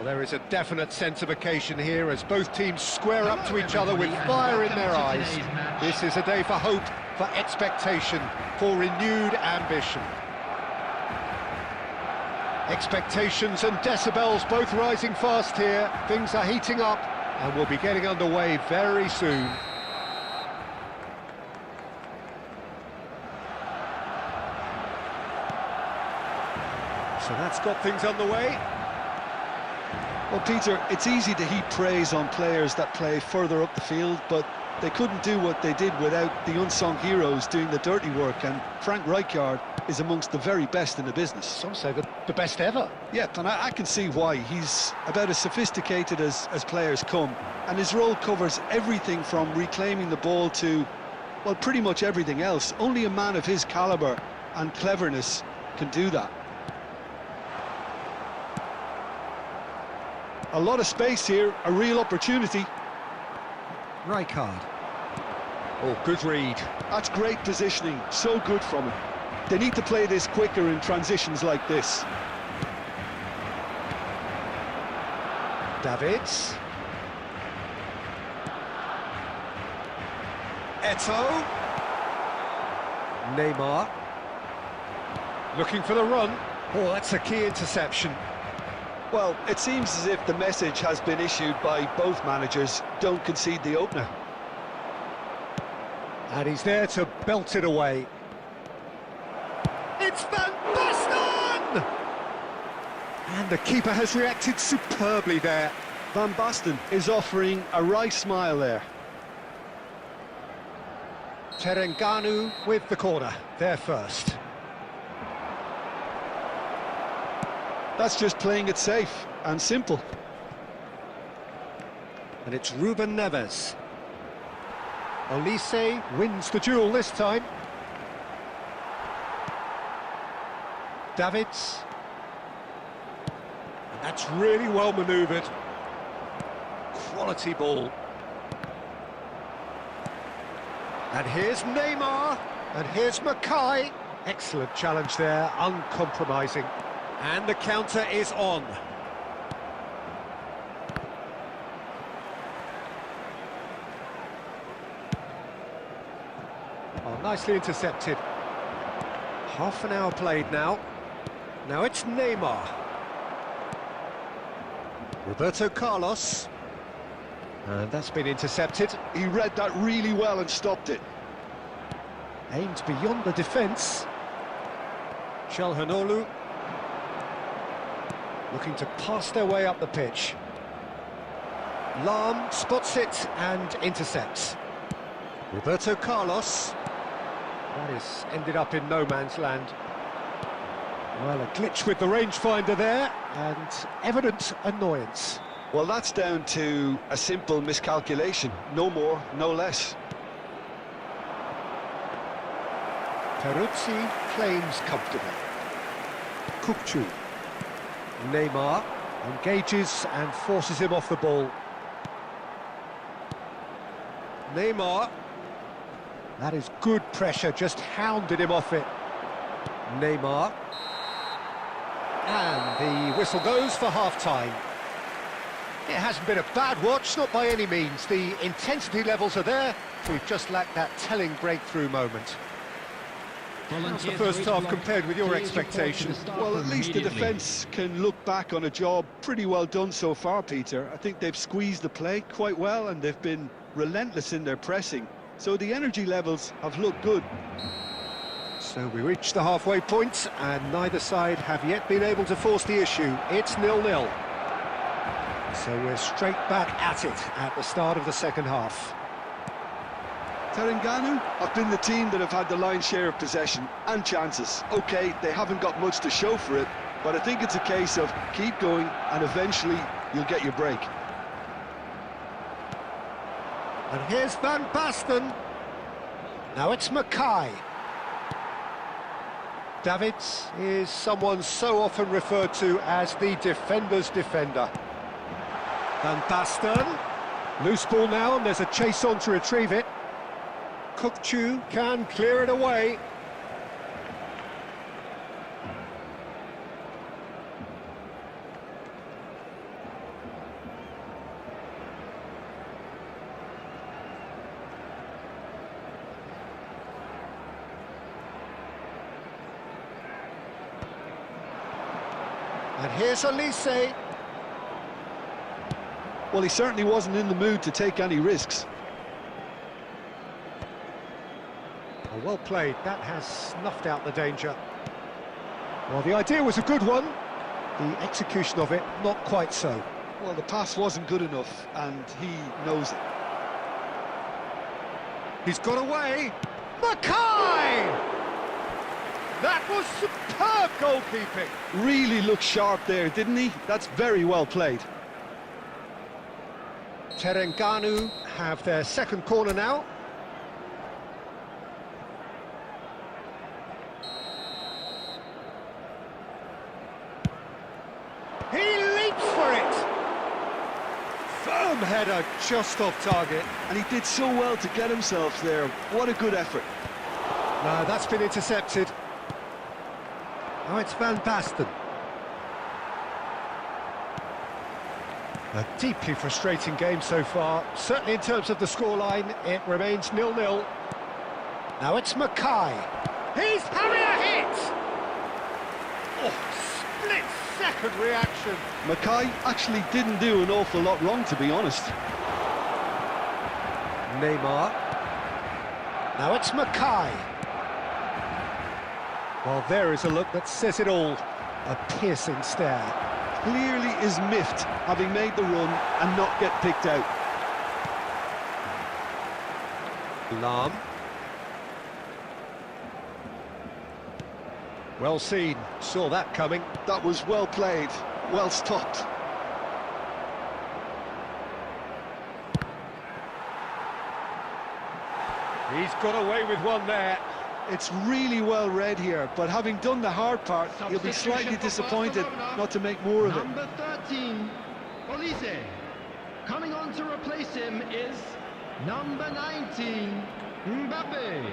there is a definite sense of occasion here as both teams square up to each other with fire in their eyes. This is a day for hope, for expectation, for renewed ambition. Expectations and decibels both rising fast here. Things are heating up and we'll be getting underway very soon. So that's got things underway. Well, Peter, it's easy to heap praise on players that play further up the field, but they couldn't do what they did without the unsung heroes doing the dirty work, and Frank Rijkaard is amongst the very best in the business. Some say the best ever. Yeah, and I can see why. He's about as sophisticated as players come, and his role covers everything from reclaiming the ball to, well, pretty much everything else. Only a man of his calibre and cleverness can do that. A lot of space here, a real opportunity. Rijkaard. Oh, good read. That's great positioning, so good from him. They need to play this quicker in transitions like this. Davids. Eto'o. Neymar. Looking for the run. Oh, that's a key interception. Well, it seems as if the message has been issued by both managers: don't concede the opener. And he's there to belt it away. It's Van Basten! And the keeper has reacted superbly there. Van Basten is offering a wry smile there. Terengganu with the corner, there first. That's just playing it safe and simple. And it's Ruben Neves. Olise wins the duel this time. Davids. And that's really well manoeuvred. Quality ball. And here's Neymar. And here's Makaay. Excellent challenge there, uncompromising. And the counter is on. Oh, nicely intercepted. Half an hour played now. Now it's Neymar. Roberto Carlos. And that's been intercepted. He read that really well and stopped it. Aimed beyond the defence. Çalhanoğlu. Looking to pass their way up the pitch. Lahm spots it and intercepts. Roberto Carlos. That is ended up in no man's land. Well, a glitch with the rangefinder there, and evident annoyance. Well, that's down to a simple miscalculation. No more, no less. Peruzzi claims comfortably. Kukçu. Neymar engages and forces him off the ball. Neymar. That is good pressure, just hounded him off it. Neymar. And the whistle goes for half-time. It hasn't been a bad watch, not by any means. The intensity levels are there. We've just lacked that telling breakthrough moment. How's the first half compared with your expectations? Well, at least the defence can look back on a job pretty well done so far, Peter. I think they've squeezed the play quite well and they've been relentless in their pressing. So the energy levels have looked good. So we reach the halfway point and neither side have yet been able to force the issue. It's 0-0. So we're straight back at it at the start of the second half. Terengganu have been the team that have had the lion's share of possession and chances. OK, they haven't got much to show for it, but I think it's a case of keep going and eventually you'll get your break. And here's Van Basten. Now it's Makaay. Davids is someone so often referred to as the defender's defender. Van Basten. Loose ball now, and there's a chase on to retrieve it. Kukçu can clear it away. And here's Elise. Well, he certainly wasn't in the mood to take any risks. Oh, well played. That has snuffed out the danger. Well, the idea was a good one. The execution of it, not quite so. Well, the pass wasn't good enough, and he knows it. He's got away. Makaay! That was superb goalkeeping. Really looked sharp there, didn't he? That's very well played. Terengganu have their second corner now. He leaps for it! Firm header, just off target. And he did so well to get himself there. What a good effort. No, that's been intercepted. Now it's Van Basten. A deeply frustrating game so far. Certainly in terms of the scoreline, it remains 0-0. Now it's Makaay. He's having a hit! Oh, split-second reaction. Makaay actually didn't do an awful lot wrong, to be honest. Neymar. Now it's Makaay. Well, there is a look that says it all. A piercing stare. Clearly is miffed, having made the run and not get picked out. Lahm. Well seen, saw that coming. That was well played, well stopped. He's got away with one there. It's really well read here, but having done the hard part, he'll be slightly disappointed not to make more of it. Number 13, Olise. Coming on to replace him is number 19, Mbappe.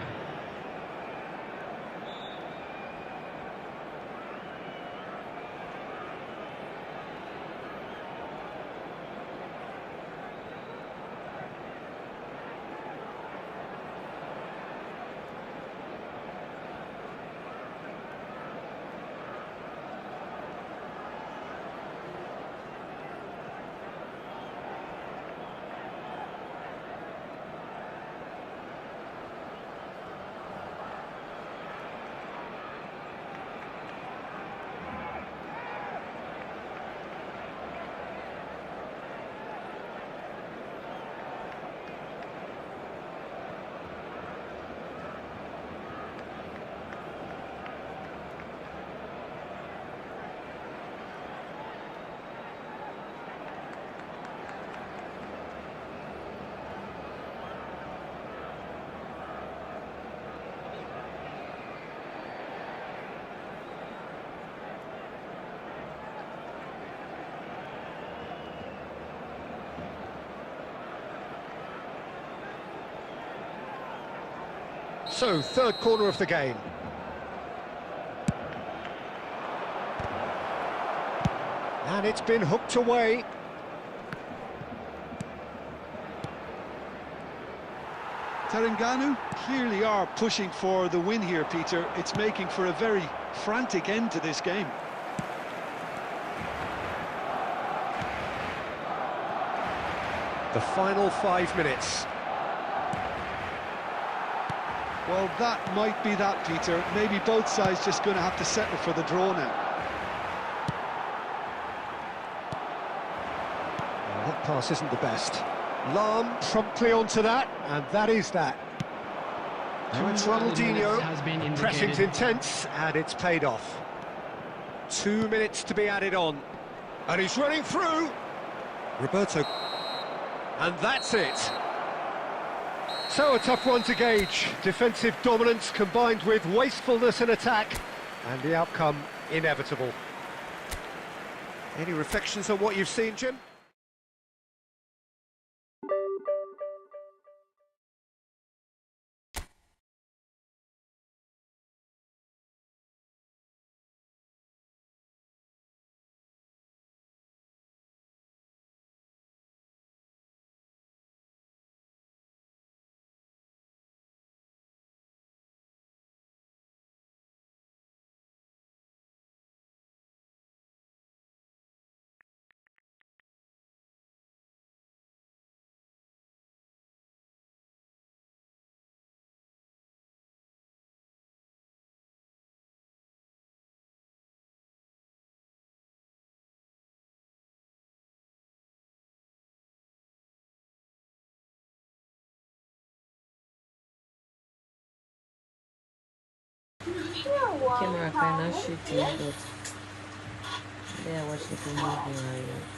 So, third corner of the game. And it's been hooked away. Terengganu clearly are pushing for the win here, Peter. It's making for a very frantic end to this game. The final 5 minutes. Well, that might be that, Peter. Maybe both sides just going to have to settle for the draw now. Well, that pass isn't the best. Lahm promptly onto that, and that is that. Now it's Ronaldinho. Pressing's intense, and it's paid off. 2 minutes to be added on. And he's running through. Roberto. And that's it. So a tough one to gauge. Defensive dominance combined with wastefulness in attack, and the outcome inevitable. Any reflections on what you've seen, Jim? Camera kind of shitty, but they are watching the movie right.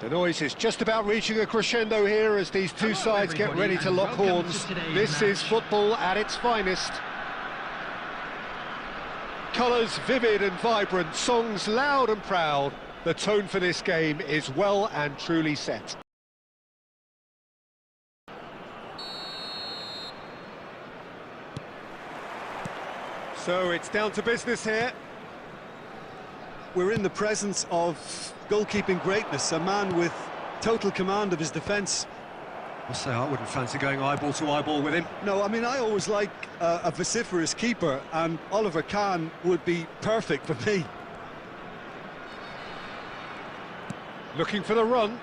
The noise is just about reaching a crescendo here as these two sides get ready to lock horns. This is football at its finest. Colours vivid and vibrant, songs loud and proud. The tone for this game is well and truly set. So it's down to business here. We're in the presence of goalkeeping greatness, a man with total command of his defence. I'll say I wouldn't fancy going eyeball to eyeball with him. No, I mean, I always like a vociferous keeper, and Oliver Kahn would be perfect for me. Looking for the run.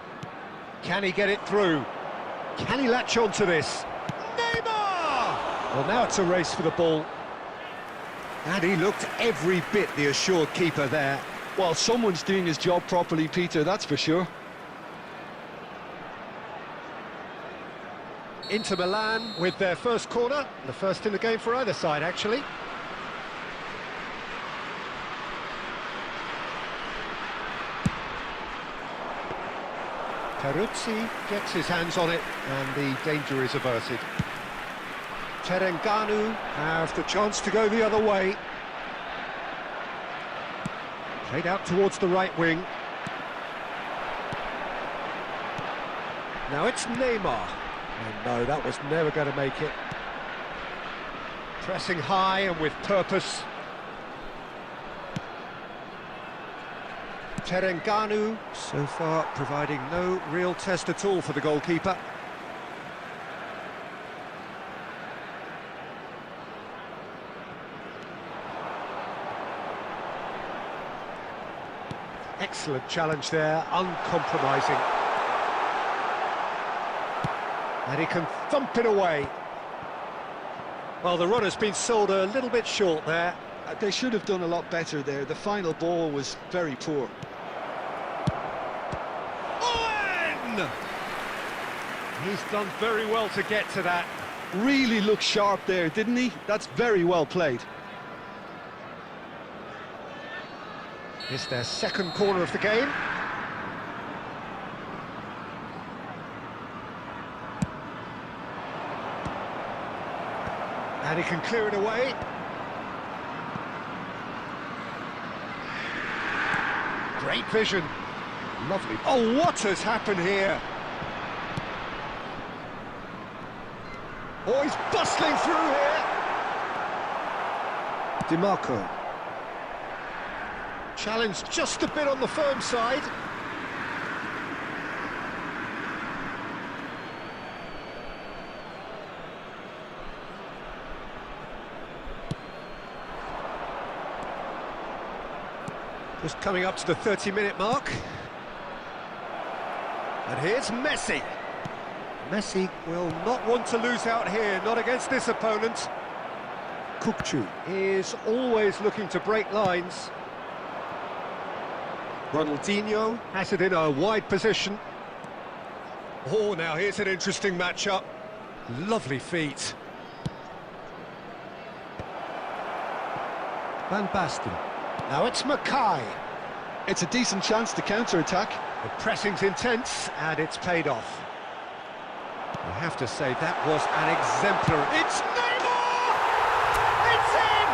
Can he get it through? Can he latch on to this? Neymar! Well, now it's a race for the ball. And he looked every bit the assured keeper there. Well, someone's doing his job properly, Peter, that's for sure. Inter Milan with their first corner, the first in the game for either side, actually. Peruzzi gets his hands on it, and the danger is averted. Terengganu have the chance to go the other way. Played out towards the right wing. Now it's Neymar. And no, that was never going to make it. Pressing high and with purpose. Terengganu, so far providing no real test at all for the goalkeeper. Excellent challenge there, uncompromising. And he can thump it away. Well, the runner's been sold a little bit short there. They should have done a lot better there. The final ball was very poor. Owen! He's done very well to get to that. Really looked sharp there, didn't he? That's very well played. It's their second corner of the game. And he can clear it away. Great vision. Lovely. Oh, what has happened here? Oh, he's bustling through here. DiMarco. Challenged just a bit on the firm side. Just coming up to the 30-minute mark. And here's Messi. Messi will not want to lose out here, not against this opponent. Kukçu is always looking to break lines. Ronaldinho has it in a wide position. Oh, now here's an interesting matchup. Lovely feet. Van Basten. Now it's Makaay. It's a decent chance to counter-attack. The pressing's intense, and it's paid off. I have to say, that was an exemplary... It's Neymar! It's in!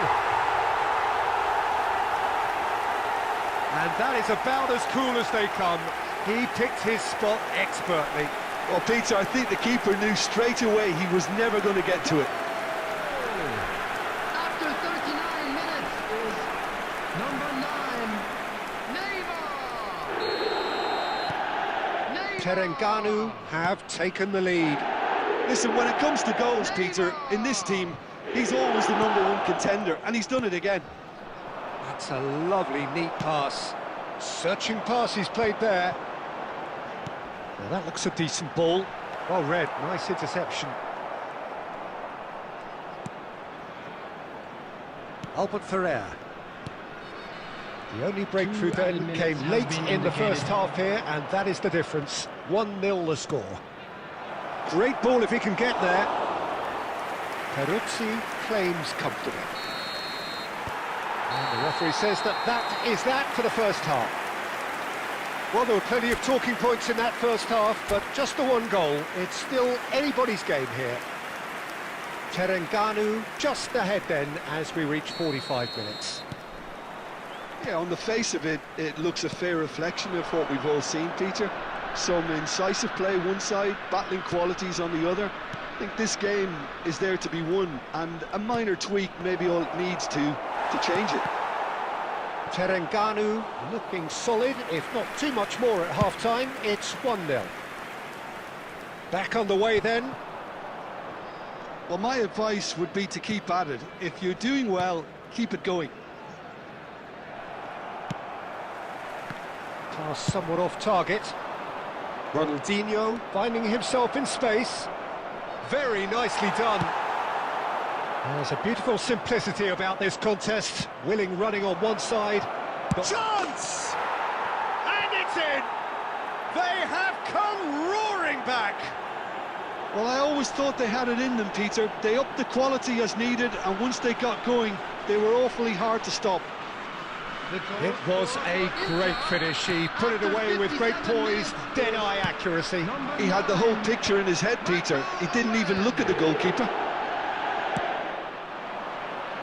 And that is about as cool as they come. He picked his spot expertly. Well, Peter, I think the keeper knew straight away he was never going to get to it. After 39 minutes is number 9, Neymar! Terengganu have taken the lead. Listen, when it comes to goals, Peter, in this team, he's always the #1 contender, and he's done it again. That's a lovely, neat pass. Searching pass he's played there. Now that looks a decent ball. Well read, nice interception. Albert Ferrer. The only breakthrough then came late in the first half here, and that is the difference. 1-0 the score. Great ball if he can get there. Peruzzi claims comfortably. And the referee says that is that for the first half. Well, there were plenty of talking points in that first half, but just the one goal. It's still anybody's game here. Terengganu just ahead then as we reach 45 minutes. Yeah, on the face of it, it looks a fair reflection of what we've all seen, Peter. Some incisive play one side, battling qualities on the other. I think this game is there to be won, and a minor tweak maybe all it needs to change it. Terengganu looking solid, if not too much more at half-time. It's 1-0. Back on the way then. Well, my advice would be to keep at it. If you're doing well, keep it going. Pass somewhat off target. Ronaldinho finding himself in space. Very nicely done. There's a beautiful simplicity about this contest. Willing running on one side. Chance! And it's in! They have come roaring back! Well, I always thought they had it in them, Peter. They upped the quality as needed, and once they got going, they were awfully hard to stop. It was a great finish. He put it away with great poise, dead-eye accuracy. He had the whole picture in his head, Peter. He didn't even look at the goalkeeper.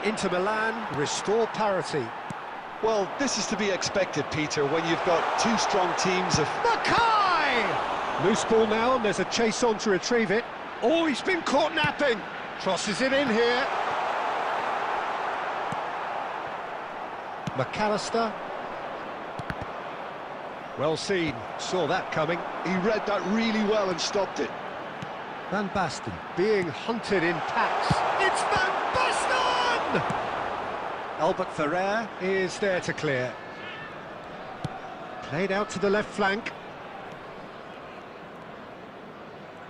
Inter Milan restore parity. Well, this is to be expected, Peter, when you've got two strong teams of... Makaay! Loose ball now, and there's a chase on to retrieve it. Oh, he's been caught napping. Crosses it in here. McAllister. Well seen, saw that coming. He read that really well and stopped it. Van Basten being hunted in packs. It's Van Basten! Albert Ferrer is there to clear. Played out to the left flank.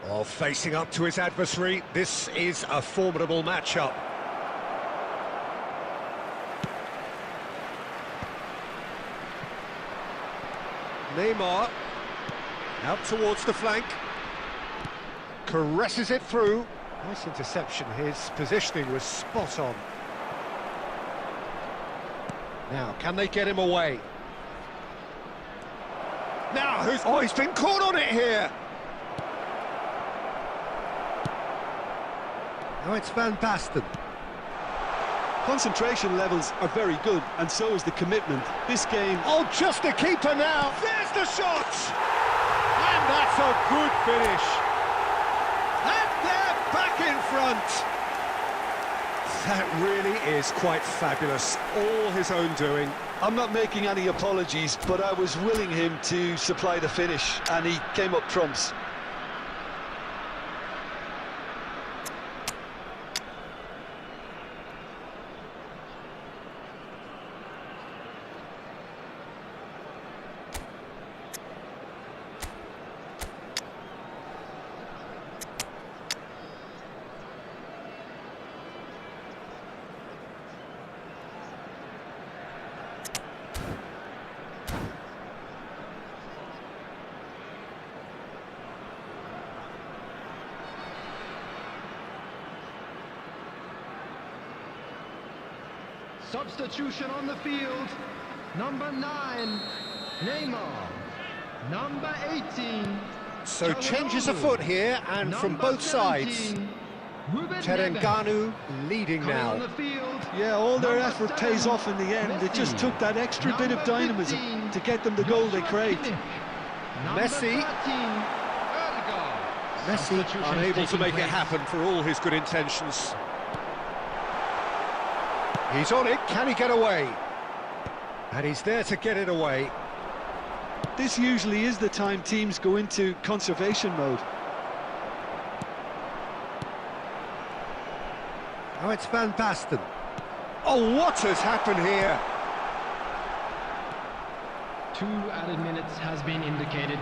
Oh, facing up to his adversary. This is a formidable matchup. Neymar. Out towards the flank. Caresses it through. Nice interception. His positioning was spot on. Now, can they get him away? Now, who's... Oh, he's been caught on it here! Now it's Van Basten. Concentration levels are very good, and so is the commitment. This game... Oh, just the keeper now! There's the shot! And that's a good finish. And they're back in front! That really is quite fabulous. All his own doing. I'm not making any apologies, but I was willing him to supply the finish, and he came up trumps. Substitution on the field. Number 9, Neymar. Number 18. So changes afoot here, and from both sides. Terengganu leading now. Yeah, all their effort pays off in the end. It just took that extra bit of dynamism to get them the goal they craved. Messi. Messi unable to make it happen for all his good intentions. He's on it, can he get away? And he's there to get it away. This usually is the time teams go into conservation mode. Now it's Van Basten. Oh, what has happened here? 2 added minutes has been indicated.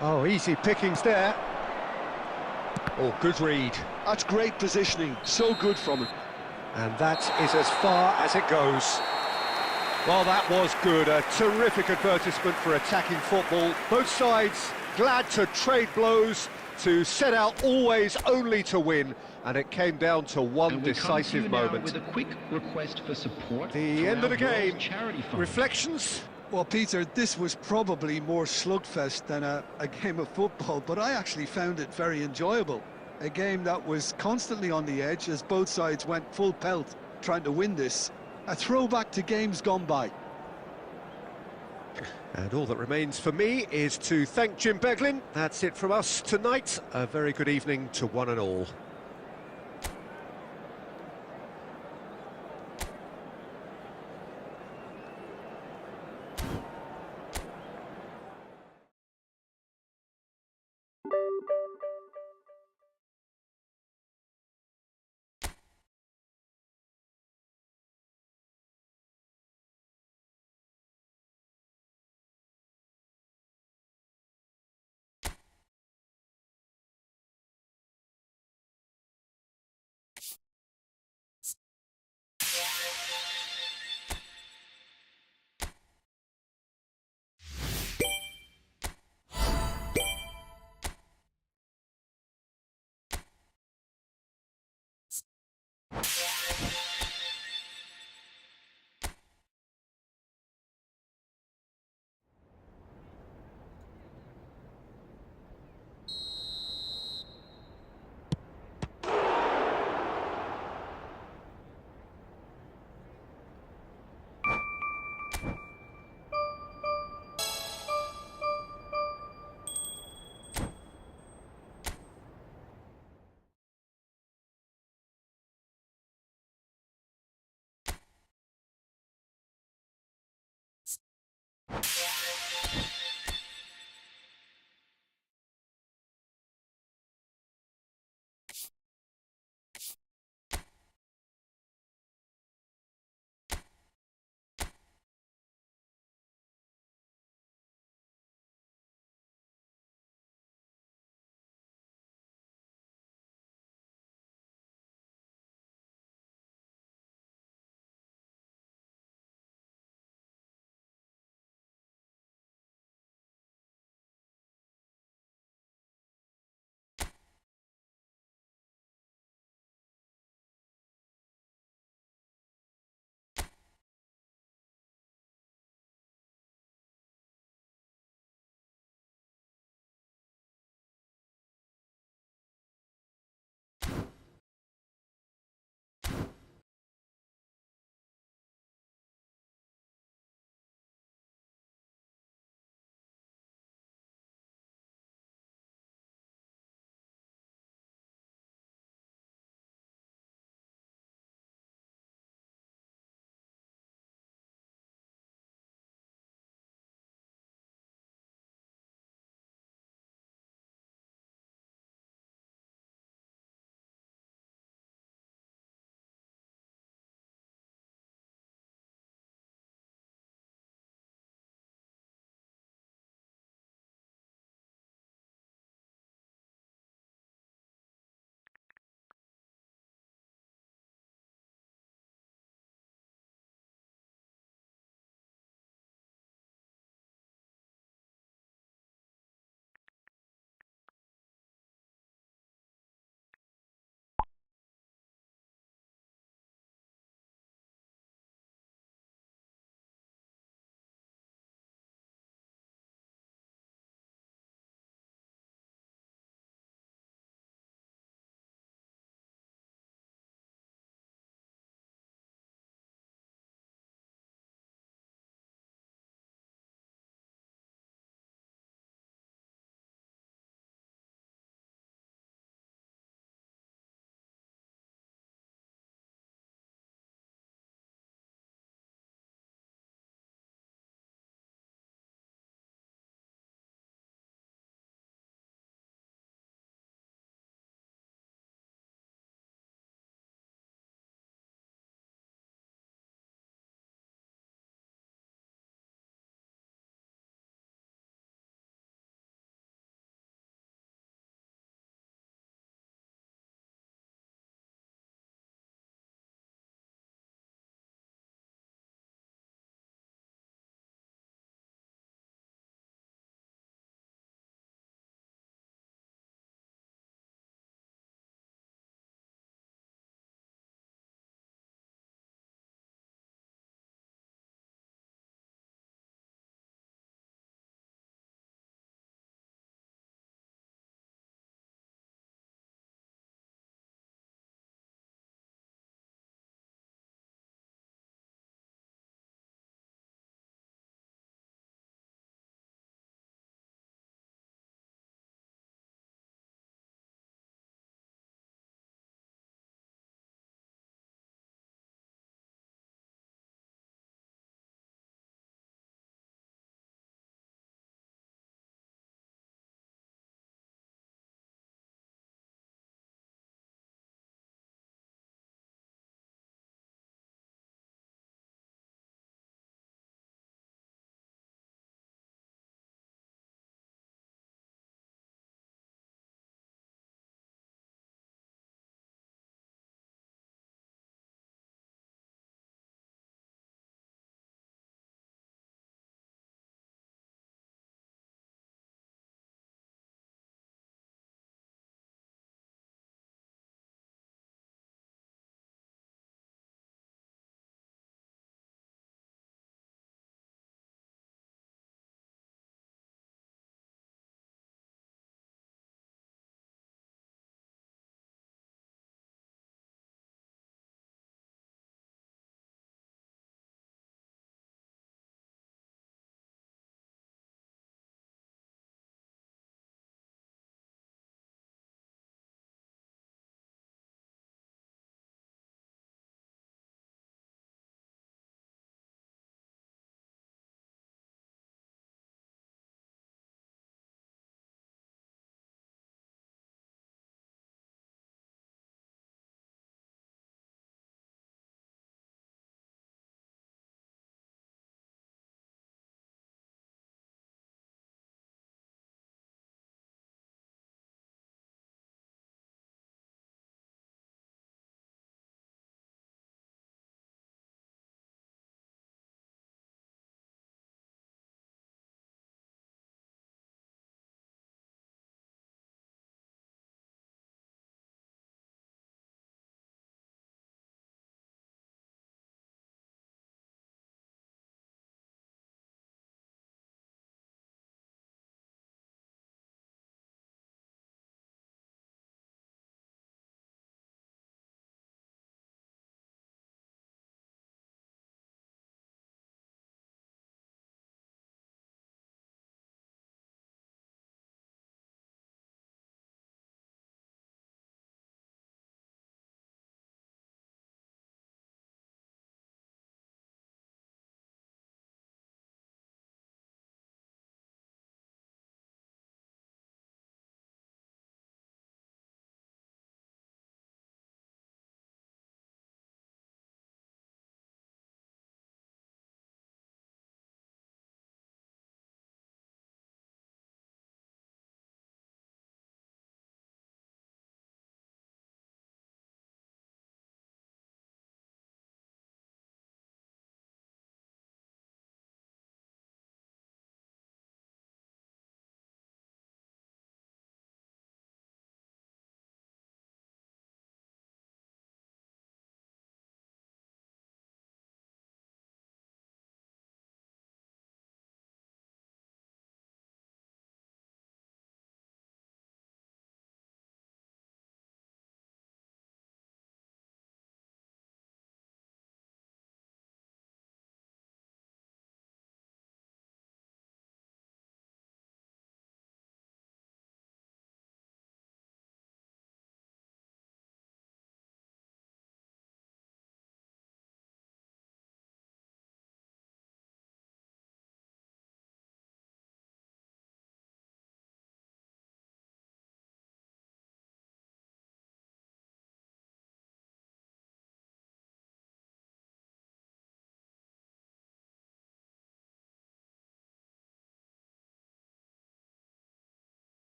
Oh, easy pickings there. Oh, good read. That's great positioning, so good from him. And that is as far as it goes. Well, that was good. A terrific advertisement for attacking football. Both sides glad to trade blows, to set out always only to win. And it came down to one decisive moment. With a quick request for support. The end of the game. Reflections? Well, Peter, this was probably more slugfest than a game of football, but I actually found it very enjoyable. A game that was constantly on the edge as both sides went full pelt trying to win this. A throwback to games gone by. And all that remains for me is to thank Jim Beglin. That's it from us tonight. A very good evening to one and all.